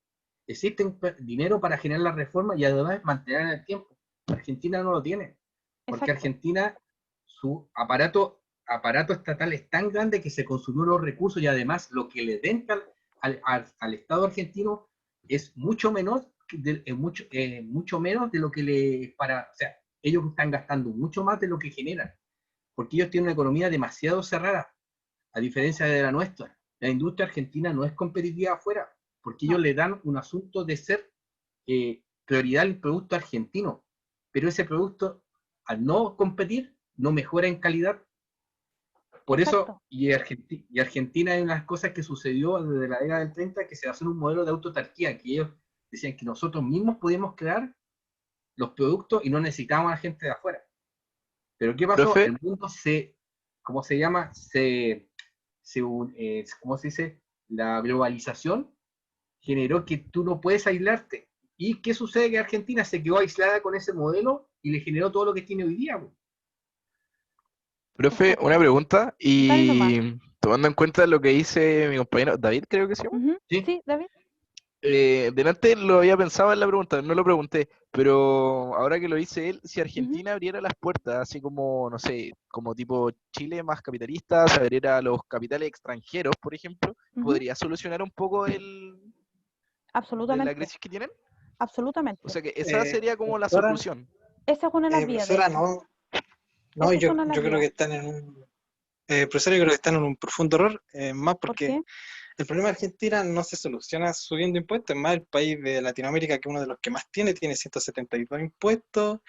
Existe dinero para generar la reforma y además mantener en el tiempo. Argentina no lo tiene, porque exacto, Argentina, su aparato estatal es tan grande que se consumió los recursos, y además lo que le den al Estado argentino es mucho menos mucho menos de lo que o sea, ellos están gastando mucho más de lo que generan, porque ellos tienen una economía demasiado cerrada, a diferencia de la nuestra. La industria argentina no es competitiva afuera, porque ellos no, le dan un asunto de ser prioridad al producto argentino, pero ese producto, al no competir, no mejora en calidad. por eso, Exacto. y Argentina hay unas cosas que sucedió desde la década del 30 que se basó en un modelo de autarquía, que ellos decían que nosotros mismos podíamos crear los productos y no necesitábamos a la gente de afuera. Pero ¿qué pasó? Profe, El mundo ¿cómo se llama? ¿Cómo se dice? La globalización generó que tú no puedes aislarte. ¿Y qué sucede? Que Argentina se quedó aislada con ese modelo y le generó todo lo que tiene hoy día. profe, Exacto. una pregunta, Dale nomás. y tomando en cuenta lo que dice mi compañero David, creo que se llama. Ujú. ¿Sí? Sí, David. Delante lo había pensado en la pregunta, no lo pregunté, pero ahora que lo dice él, si Argentina abriera las puertas, así como, no sé, como tipo Chile más capitalista, se abriera a los capitales extranjeros, por ejemplo, Ujú. ¿podría solucionar un poco de la Absolutamente. crisis que tienen? O Absolutamente. sea que esa sería como la Profesora, solución. Esa es una de las vías, de profesora, hecho. no, Esa es una de las yo creo que vías. están en un, profesora, yo creo que están en un profundo error, más ¿Por porque qué? el problema de Argentina no se soluciona subiendo impuestos, es más el país de Latinoamérica que uno de los que más tiene 172 impuestos.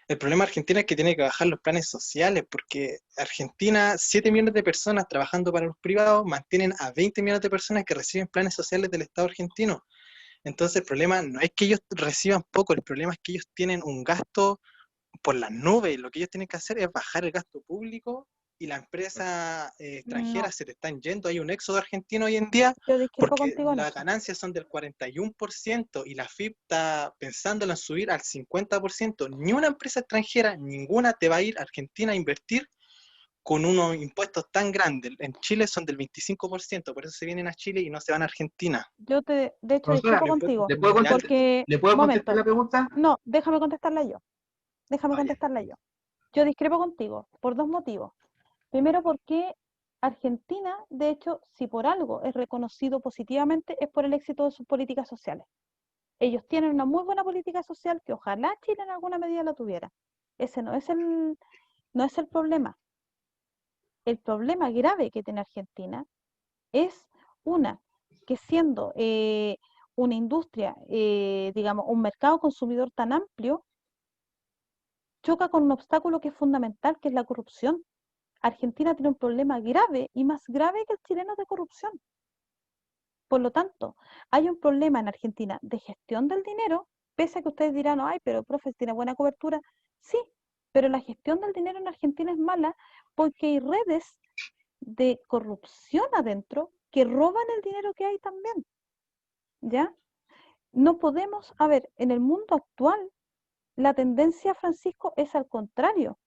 El problema de Argentina es que tiene que bajar los planes sociales, porque Argentina, 7 millones de personas trabajando para los privados, mantienen a 20 millones de personas que reciben planes sociales del Estado argentino. Entonces el problema no es que ellos reciban poco, el problema es que ellos tienen un gasto por las nubes. Lo que ellos tienen que hacer es bajar el gasto público y las empresas extranjeras No, se te están yendo. Hay un éxodo argentino hoy en día yo discrepo porque contigo en las eso. ganancias son del 41% y la FIP está pensándola en subir al 50%. Ni una empresa extranjera, ninguna te va a ir a Argentina a invertir con unos impuestos tan grandes. En Chile son del 25%, por eso se vienen a Chile y no se van a Argentina. De hecho, Profesora, discrepo Los impuestos contigo. ¿le puedo son muy altos. Porque, ¿Le puedo contestar momento, la pregunta? no, déjame contestarla yo. Déjame Vaya. contestarla yo. Yo discrepo contigo por dos motivos. Primero, porque Argentina, de hecho, si por algo es reconocido positivamente, es por el éxito de sus políticas sociales. Ellos tienen una muy buena política social que ojalá Chile en alguna medida la tuviera. Ese no es el problema. El problema grave que tiene Argentina es una, que siendo una industria, digamos, un mercado consumidor tan amplio, choca con un obstáculo que es fundamental, que es la corrupción. Argentina tiene un problema grave y más grave que el chileno de corrupción. Por lo tanto, hay un problema en Argentina de gestión del dinero, pese a que ustedes dirán, ay, pero profe, tiene buena cobertura. Sí, pero la gestión del dinero en Argentina es mala porque hay redes de corrupción adentro que roban el dinero que hay también. ¿Ya? No podemos, a ver, en el mundo actual, la tendencia, Francisco, es al contrario.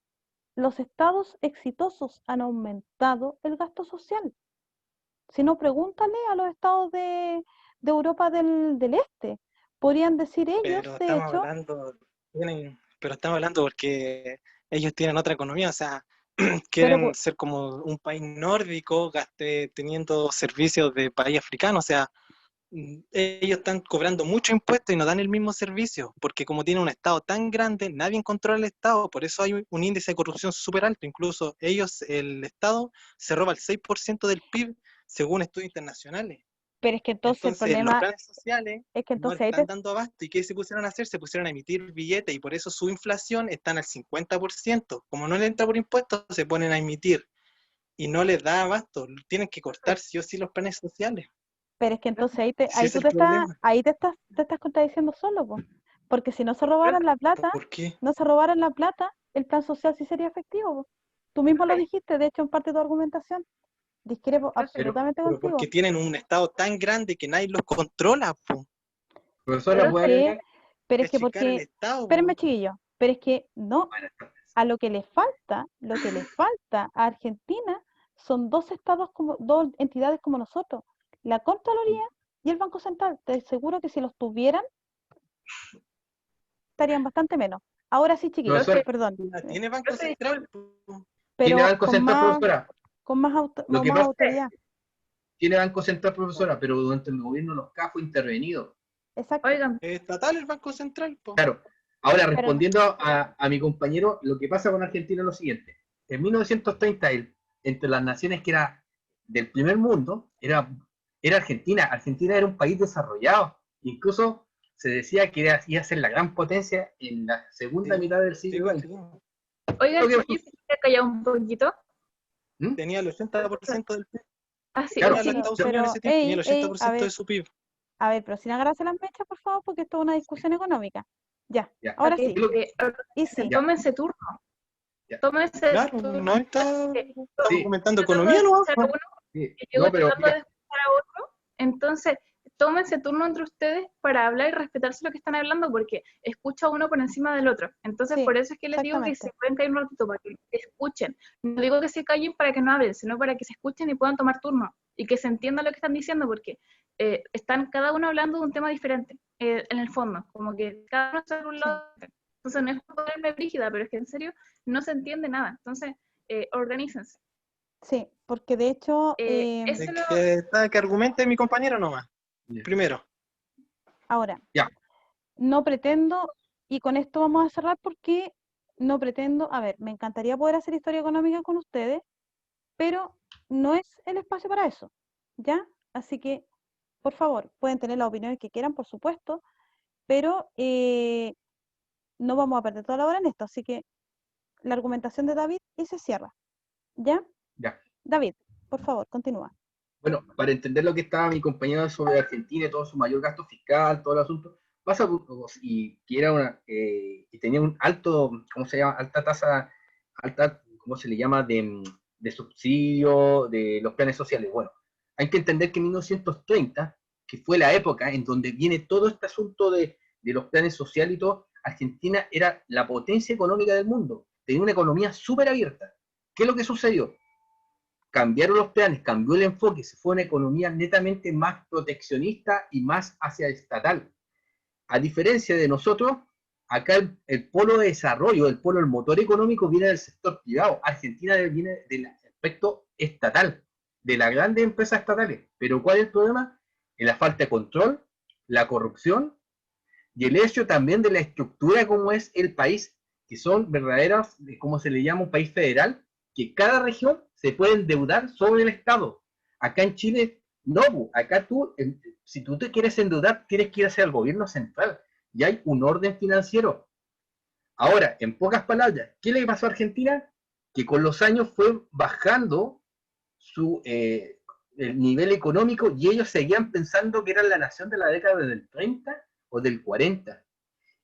Los estados exitosos han aumentado el gasto social. Si no, pregúntale a los estados de Europa del Este. Podrían decir ellos, Pero de estamos hecho, hablando, pero estamos hablando porque ellos tienen otra economía, o sea, pero quieren ser como un país nórdico, teniendo servicios de país africano, o sea, ellos están cobrando mucho impuesto y no dan el mismo servicio, porque como tienen un Estado tan grande, nadie controla el Estado, por eso hay un índice de corrupción súper alto, incluso ellos, el Estado, se roba el 6% del PIB según estudios internacionales. pero es que entonces el Entonces, los problema planes sociales es que no entonces le ahí están te, dando abasto. ¿Y qué se pusieron a hacer? Se pusieron a emitir billetes y por eso su inflación está al 50%. Como no le entra por impuestos, se ponen a emitir y no les da abasto. Tienen que cortar sí o sí los planes sociales. pero es que entonces Si ahí es tú el problema. te estás contradiciendo solo, po. Porque si no se robaran la plata, ¿Por qué? no se robaran la plata, el plan social sí sería efectivo, po. Tú mismo lo dijiste, de hecho, en parte de tu argumentación. Discrepo Pero, absolutamente Pero contigo. porque tienen un Estado tan grande que nadie los controla, po. profesora, Pero es ¿puede que, agregar? pero es que Achicar el porque, Estado, espérenme po. chiquillo, pero es que no, Bueno, a lo que le falta a Argentina son dos estados como, dos entidades como nosotros, la Contraloría y el Banco Central. Te aseguro que si los tuvieran, estarían bastante menos. Ahora sí, chiquillos, profesora, perdón, Tiene Banco Central, po. ¿tiene pero Banco Central, profesora? Lo que más pasa autoridad. tiene Banco Central, profesora, pero durante el gobierno de los CAF fue intervenido. Exacto. Oigan, Es estatal el Banco Central, po. Claro. Ahora, Pero no, respondiendo a mi compañero, lo que pasa con Argentina es lo siguiente. En 1930, entre las naciones que era del primer mundo, era Argentina. Argentina era un país desarrollado. Incluso se decía que iba a ser la gran potencia en la segunda Sí, mitad del sí, siglo XX. sí. oigan, Lo que- chiquillos, ¿se puede callar un poquito? ¿Mm? tenía el 80% del PIB. Ah, sí, Claro. Era Sí, los Estados pero, Unidos en ese tiempo, tenía el a 80% de ver, su PIB. a ver, pero sin agarrarse las mechas, por favor, porque esto es una discusión económica. Ya, Ya. ahora ok, sí. Y sí, Ya. tómense turno. Ya. Tómense Claro, turno. no está Eh, Sí, comentando Tratando de economía, ¿no? escuchar a uno sí. y luego No, pero tratando de mira, escuchar a otro. Entonces, tómense turno entre ustedes para hablar y respetarse lo que están hablando, porque escucha uno por encima del otro. Entonces, sí, por eso es que les digo que exactamente. se pueden caer un ratito para que escuchen. No digo que se callen para que no hablen, sino para que se escuchen y puedan tomar turno y que se entienda lo que están diciendo, porque están cada uno hablando de un tema diferente, en el fondo, como que cada uno está en un lado. Entonces, no es por ponerme brígida, pero es que en serio no se entiende nada. Entonces, organícense. Sí, porque de hecho, Eso De lo, que argumente mi compañero nomás. ya. Primero. ahora, Ya. no pretendo, y con esto vamos a cerrar porque no pretendo, a ver, me encantaría poder hacer historia económica con ustedes, pero no es el espacio para eso, ¿ya? Así que, por favor, pueden tener las opiniones que quieran, por supuesto, pero no vamos a perder toda la hora en esto, así que la argumentación de David y se cierra, ¿ya? Ya. David, por favor, continúa. Bueno, para entender lo que estaba mi compañero sobre Argentina y todo su mayor gasto fiscal, todo el asunto, pasa y que era y tenía un alto, ¿cómo se llama? Alta tasa, alta, ¿cómo se le llama? De subsidio, de los planes sociales. Bueno, hay que entender que en 1930, que fue la época en donde viene todo este asunto de los planes sociales y todo, Argentina era la potencia económica del mundo, tenía una economía súper abierta. ¿Qué es lo que sucedió? Cambiaron los planes, cambió el enfoque, se fue a una economía netamente más proteccionista y más hacia el estatal. A diferencia de nosotros, acá el polo de desarrollo, el polo del motor económico viene del sector privado. Argentina viene del aspecto estatal, de las grandes empresas estatales. Pero ¿cuál es el problema? La falta de control, la corrupción y el hecho también de la estructura como es el país, que son verdaderas, como se le llama, un país federal, que cada región se puede endeudar sobre el Estado. Acá en Chile, no, acá tú, si tú te quieres endeudar, tienes que ir hacia el gobierno central, y hay un orden financiero. Ahora, en pocas palabras, ¿qué le pasó a Argentina? Que con los años fue bajando el nivel económico y ellos seguían pensando que eran la nación de la década del 30 o del 40.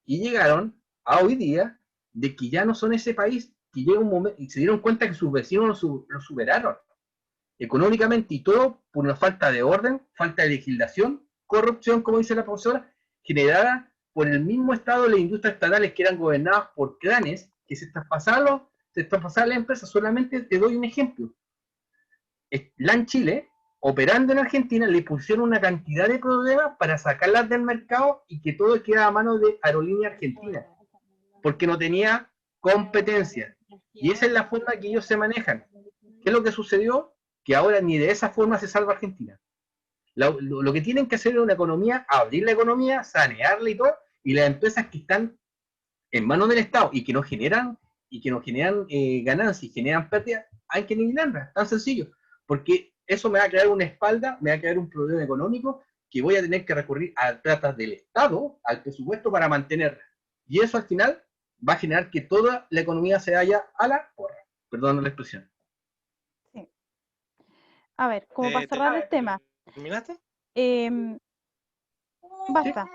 Y llegaron a hoy día de que ya no son ese país, que llega un momento y se dieron cuenta que sus vecinos lo superaron económicamente y todo por una falta de orden, falta de legislación, corrupción, como dice la profesora, generada por el mismo estado de las industrias estatales que eran gobernadas por clanes que se traspasaban la empresa. Solamente te doy un ejemplo. LAN Chile, operando en Argentina, le pusieron una cantidad de problemas para sacarlas del mercado y que todo quedara a mano de Aerolínea Argentina, porque no tenía competencia. Y esa es la forma que ellos se manejan. ¿Qué es lo que sucedió? Que ahora ni de esa forma se salva Argentina. Lo que tienen que hacer es una economía, abrir la economía, sanearla y todo, y las empresas que están en manos del Estado y que no generan ganancias y generan pérdidas, hay que eliminarlas, tan sencillo, porque eso me va a crear una espalda, me va a crear un problema económico que voy a tener que recurrir a tratas del Estado, al presupuesto para mantenerla. Y eso al final va a generar que toda la economía se vaya a la porra. Perdón la expresión. Sí. A ver, como para cerrar el tema, ¿Terminaste? basta.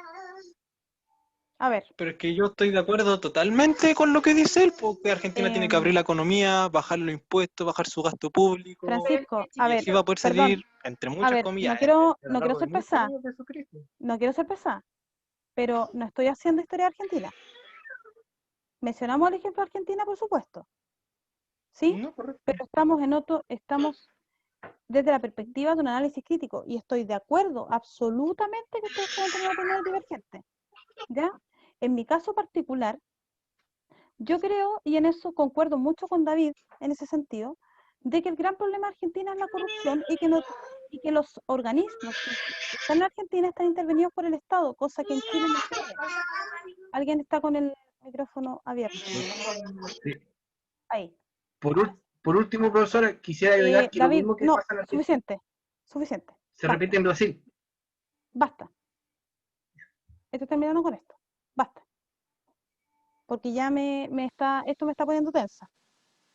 A ver, Pero es que yo estoy de acuerdo totalmente con lo que dice él, porque Argentina tiene que abrir la economía, bajar los impuestos, bajar su gasto público, Francisco, y a ver, así va a poder perdón, salir, entre a muchas ver, comillas, no quiero ser pesada, no quiero ser pesada, pero no estoy haciendo historia de Argentina. Mencionamos el ejemplo de Argentina, por supuesto, ¿sí? No, correcto. Pero estamos desde la perspectiva de un análisis crítico y estoy de acuerdo absolutamente que ustedes pueden tener opiniones divergentes, ¿ya? En mi caso particular, yo creo, y en eso concuerdo mucho con David, en ese sentido, de que el gran problema de Argentina es la corrupción y que los organismos que están en Argentina están intervenidos por el Estado, cosa que en Chile no ocurre. Alguien está con el micrófono abierto. Sí. Ahí. Por último, profesora, quisiera agregar que lo David, mismo que no, pasa en Argentina suficiente. se Basta, repite en Brasil. basta. Estoy terminando con esto. Basta. Porque ya esto me está poniendo tensa.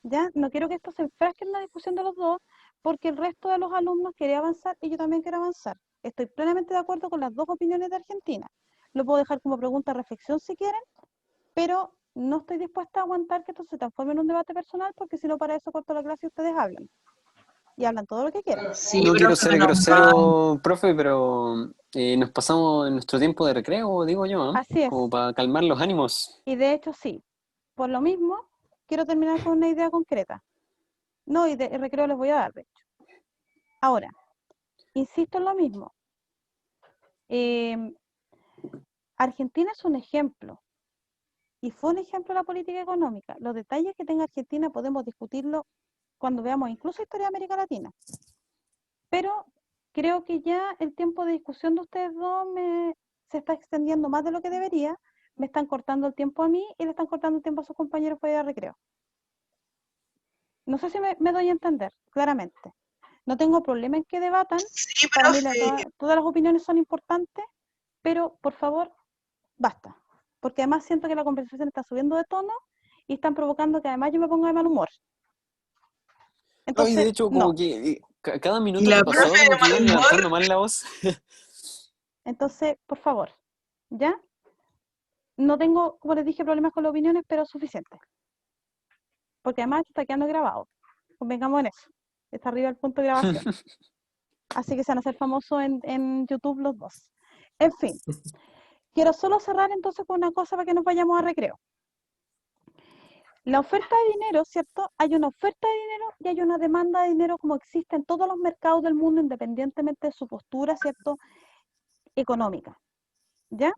¿Ya? No quiero que esto se enfrasque en la discusión de los dos, porque el resto de los alumnos quiere avanzar y yo también quiero avanzar. Estoy plenamente de acuerdo con las dos opiniones de Argentina. Lo puedo dejar como pregunta de reflexión si quieren, pero no estoy dispuesta a aguantar que esto se transforme en un debate personal, porque si no, para eso corto la clase y ustedes hablan. Y hablan todo lo que quieran. Sí, No quiero profe, ser menos mal. grosero, profe, pero nos pasamos en nuestro tiempo de recreo, digo yo, ¿eh? Así es. Como para calmar los ánimos. Y de hecho, sí. Por lo mismo, quiero terminar con una idea concreta. No, y de recreo les voy a dar, de hecho. Ahora, insisto en lo mismo. Argentina es un ejemplo. Y fue un ejemplo de la política económica. Los detalles que tenga Argentina podemos discutirlo cuando veamos incluso historia de América Latina. Pero creo que ya el tiempo de discusión de ustedes dos se está extendiendo más de lo que debería. Me están cortando el tiempo a mí y le están cortando el tiempo a sus compañeros para ir a recreo. No sé si me doy a entender, claramente. No tengo problema en que debatan. Sí, Para mí profe. todas las opiniones son importantes, pero por favor, basta. Porque además siento que la conversación está subiendo de tono y están provocando que además yo me ponga de mal humor. No, y Entonces, de hecho, no. como que cada Y minuto la que pasó, profe de como que mal iban humor. levantando más la voz. Entonces, por favor, ¿ya? No tengo, como les dije, problemas con las opiniones, pero suficiente. Porque además esto está quedando grabado. Convengamos en eso. Está arriba el punto de grabación. Así que se van a hacer famosos en YouTube los dos. En fin, quiero solo cerrar entonces con una cosa para que nos vayamos a recreo. La oferta de dinero, ¿cierto? Hay una oferta de dinero y hay una demanda de dinero como existe en todos los mercados del mundo, independientemente de su postura, ¿cierto? Económica, ¿ya?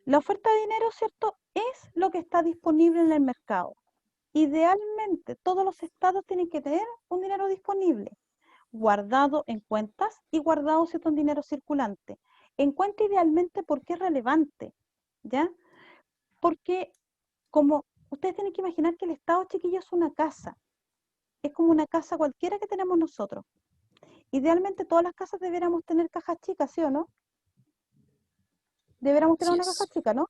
La oferta de dinero, ¿cierto? Es lo que está disponible en el mercado. Idealmente, todos los estados tienen que tener un dinero disponible, guardado en cuentas y guardado, ¿cierto?, en dinero circulante. En cuenta idealmente porque es relevante, ¿ya? Porque como ustedes tienen que imaginar que el estado, chiquillo, es una casa. Es como una casa cualquiera que tenemos nosotros. Idealmente todas las casas deberíamos tener cajas chicas, ¿sí o no? Deberíamos tener Así una caja es. chica, ¿no?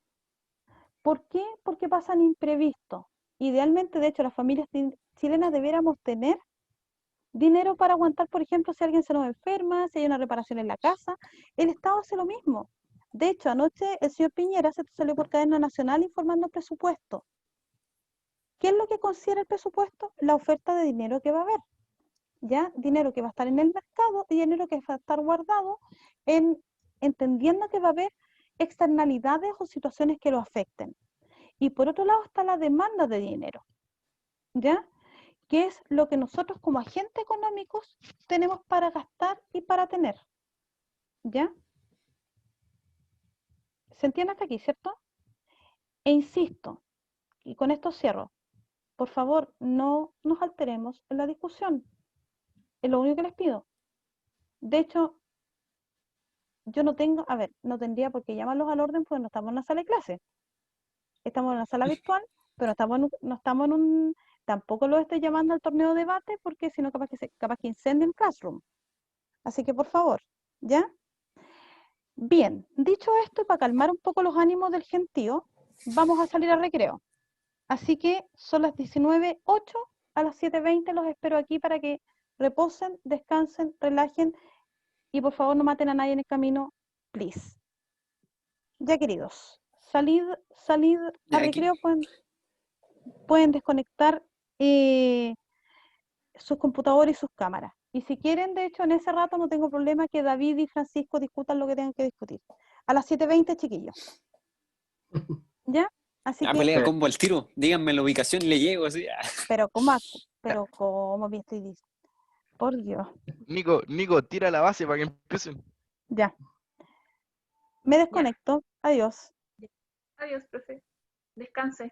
¿Por qué? Porque pasan imprevistos. Idealmente, de hecho, las familias chilenas deberíamos tener dinero para aguantar, por ejemplo, si alguien se nos enferma, si hay una reparación en la casa. El Estado hace lo mismo. De hecho, anoche el señor Piñera se salió por cadena nacional informando el presupuesto. ¿Qué es lo que considera el presupuesto? La oferta de dinero que va a haber. ¿Ya? Dinero que va a estar en el mercado y dinero que va a estar guardado entendiendo que va a haber externalidades o situaciones que lo afecten. Y por otro lado está la demanda de dinero, ¿ya? Que es lo que nosotros como agentes económicos tenemos para gastar y para tener, ¿ya? ¿Se entiende hasta aquí, cierto? E insisto, y con esto cierro, por favor, no nos alteremos en la discusión. Es lo único que les pido. De hecho, yo no tendría por qué llamarlos al orden porque no estamos en una sala de clase. Estamos en una sala virtual, pero no estamos en un... Tampoco lo estoy llamando al torneo de debate porque si no capaz que incendie el Classroom. Así que por favor, ¿ya? Bien, dicho esto, para calmar un poco los ánimos del gentío, vamos a salir a recreo. Así que son las 19:08, a las 7:20 los espero aquí para que reposen, descansen, relajen y por favor no maten a nadie en el camino, please. Ya queridos, salid a recreo, pueden desconectar sus computadores y sus cámaras. Y si quieren, de hecho, en ese rato no tengo problema que David y Francisco discutan lo que tengan que discutir. A las 7:20, chiquillos. ¿Ya? Así La que, pelea combo al tiro. Díganme la ubicación y le llego así. pero ¿cómo me estoy diciendo? Por Dios. Nico, tira la base para que empiecen. Ya. Me desconecto. Adiós. Adiós, profe. Descanse.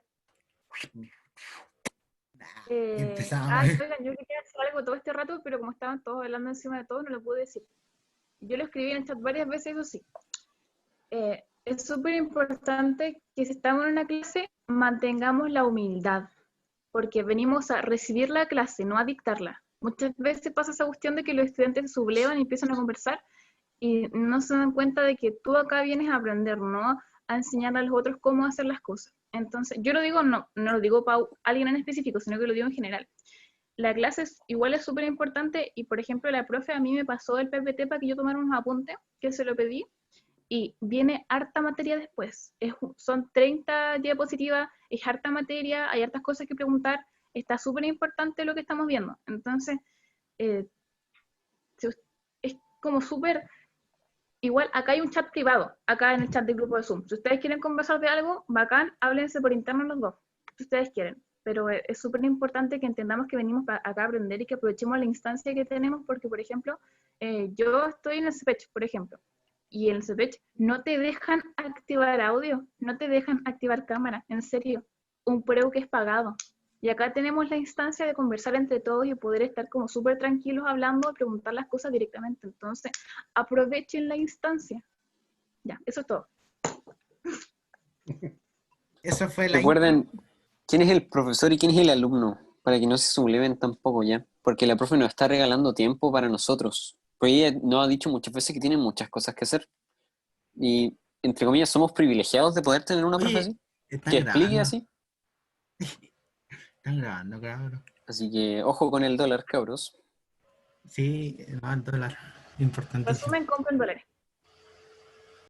Empezamos. Oigan, yo quería hacer algo todo este rato, pero como estaban todos hablando encima de todo, no lo pude decir. Yo lo escribí en el chat varias veces, eso sí. Es súper importante que si estamos en una clase, mantengamos la humildad, porque venimos a recibir la clase, no a dictarla. Muchas veces pasa esa cuestión de que los estudiantes se sublevan y empiezan a conversar y no se dan cuenta de que tú acá vienes a aprender, no a enseñar a los otros cómo hacer las cosas. Entonces, yo lo digo, no lo digo para alguien en específico, sino que lo digo en general. La clase igual es súper importante y, por ejemplo, la profe a mí me pasó el PPT para que yo tomara unos apuntes, que se lo pedí, y viene harta materia después. Son 30 diapositivas, es harta materia, hay hartas cosas que preguntar, está súper importante lo que estamos viendo. Entonces, es como súper... Igual, acá hay un chat privado, acá en el chat del grupo de Zoom. Si ustedes quieren conversar de algo, bacán, háblense por interno los dos, si ustedes quieren. Pero es súper importante que entendamos que venimos acá a aprender y que aprovechemos la instancia que tenemos, porque, por ejemplo, yo estoy en el CPECH, por ejemplo, y en el CPECH no te dejan activar audio, no te dejan activar cámara, en serio, un preu que es pagado. Y acá tenemos la instancia de conversar entre todos y poder estar como súper tranquilos hablando, preguntar las cosas directamente. Entonces, aprovechen la instancia. Ya, eso es todo. Eso fue la Recuerden quién es el profesor y quién es el alumno, para que no se subleven tampoco, ¿ya? Porque la profe nos está regalando tiempo para nosotros. Pues ella nos ha dicho muchas veces que tiene muchas cosas que hacer. Y, entre comillas, somos privilegiados de poder tener una profe Oye, así, están que explique grabando. así. Están grabando, cabrón. Así que, ojo con el dólar, cabros. Sí, no, $1. Importantísimo. Resumen, compren dólares.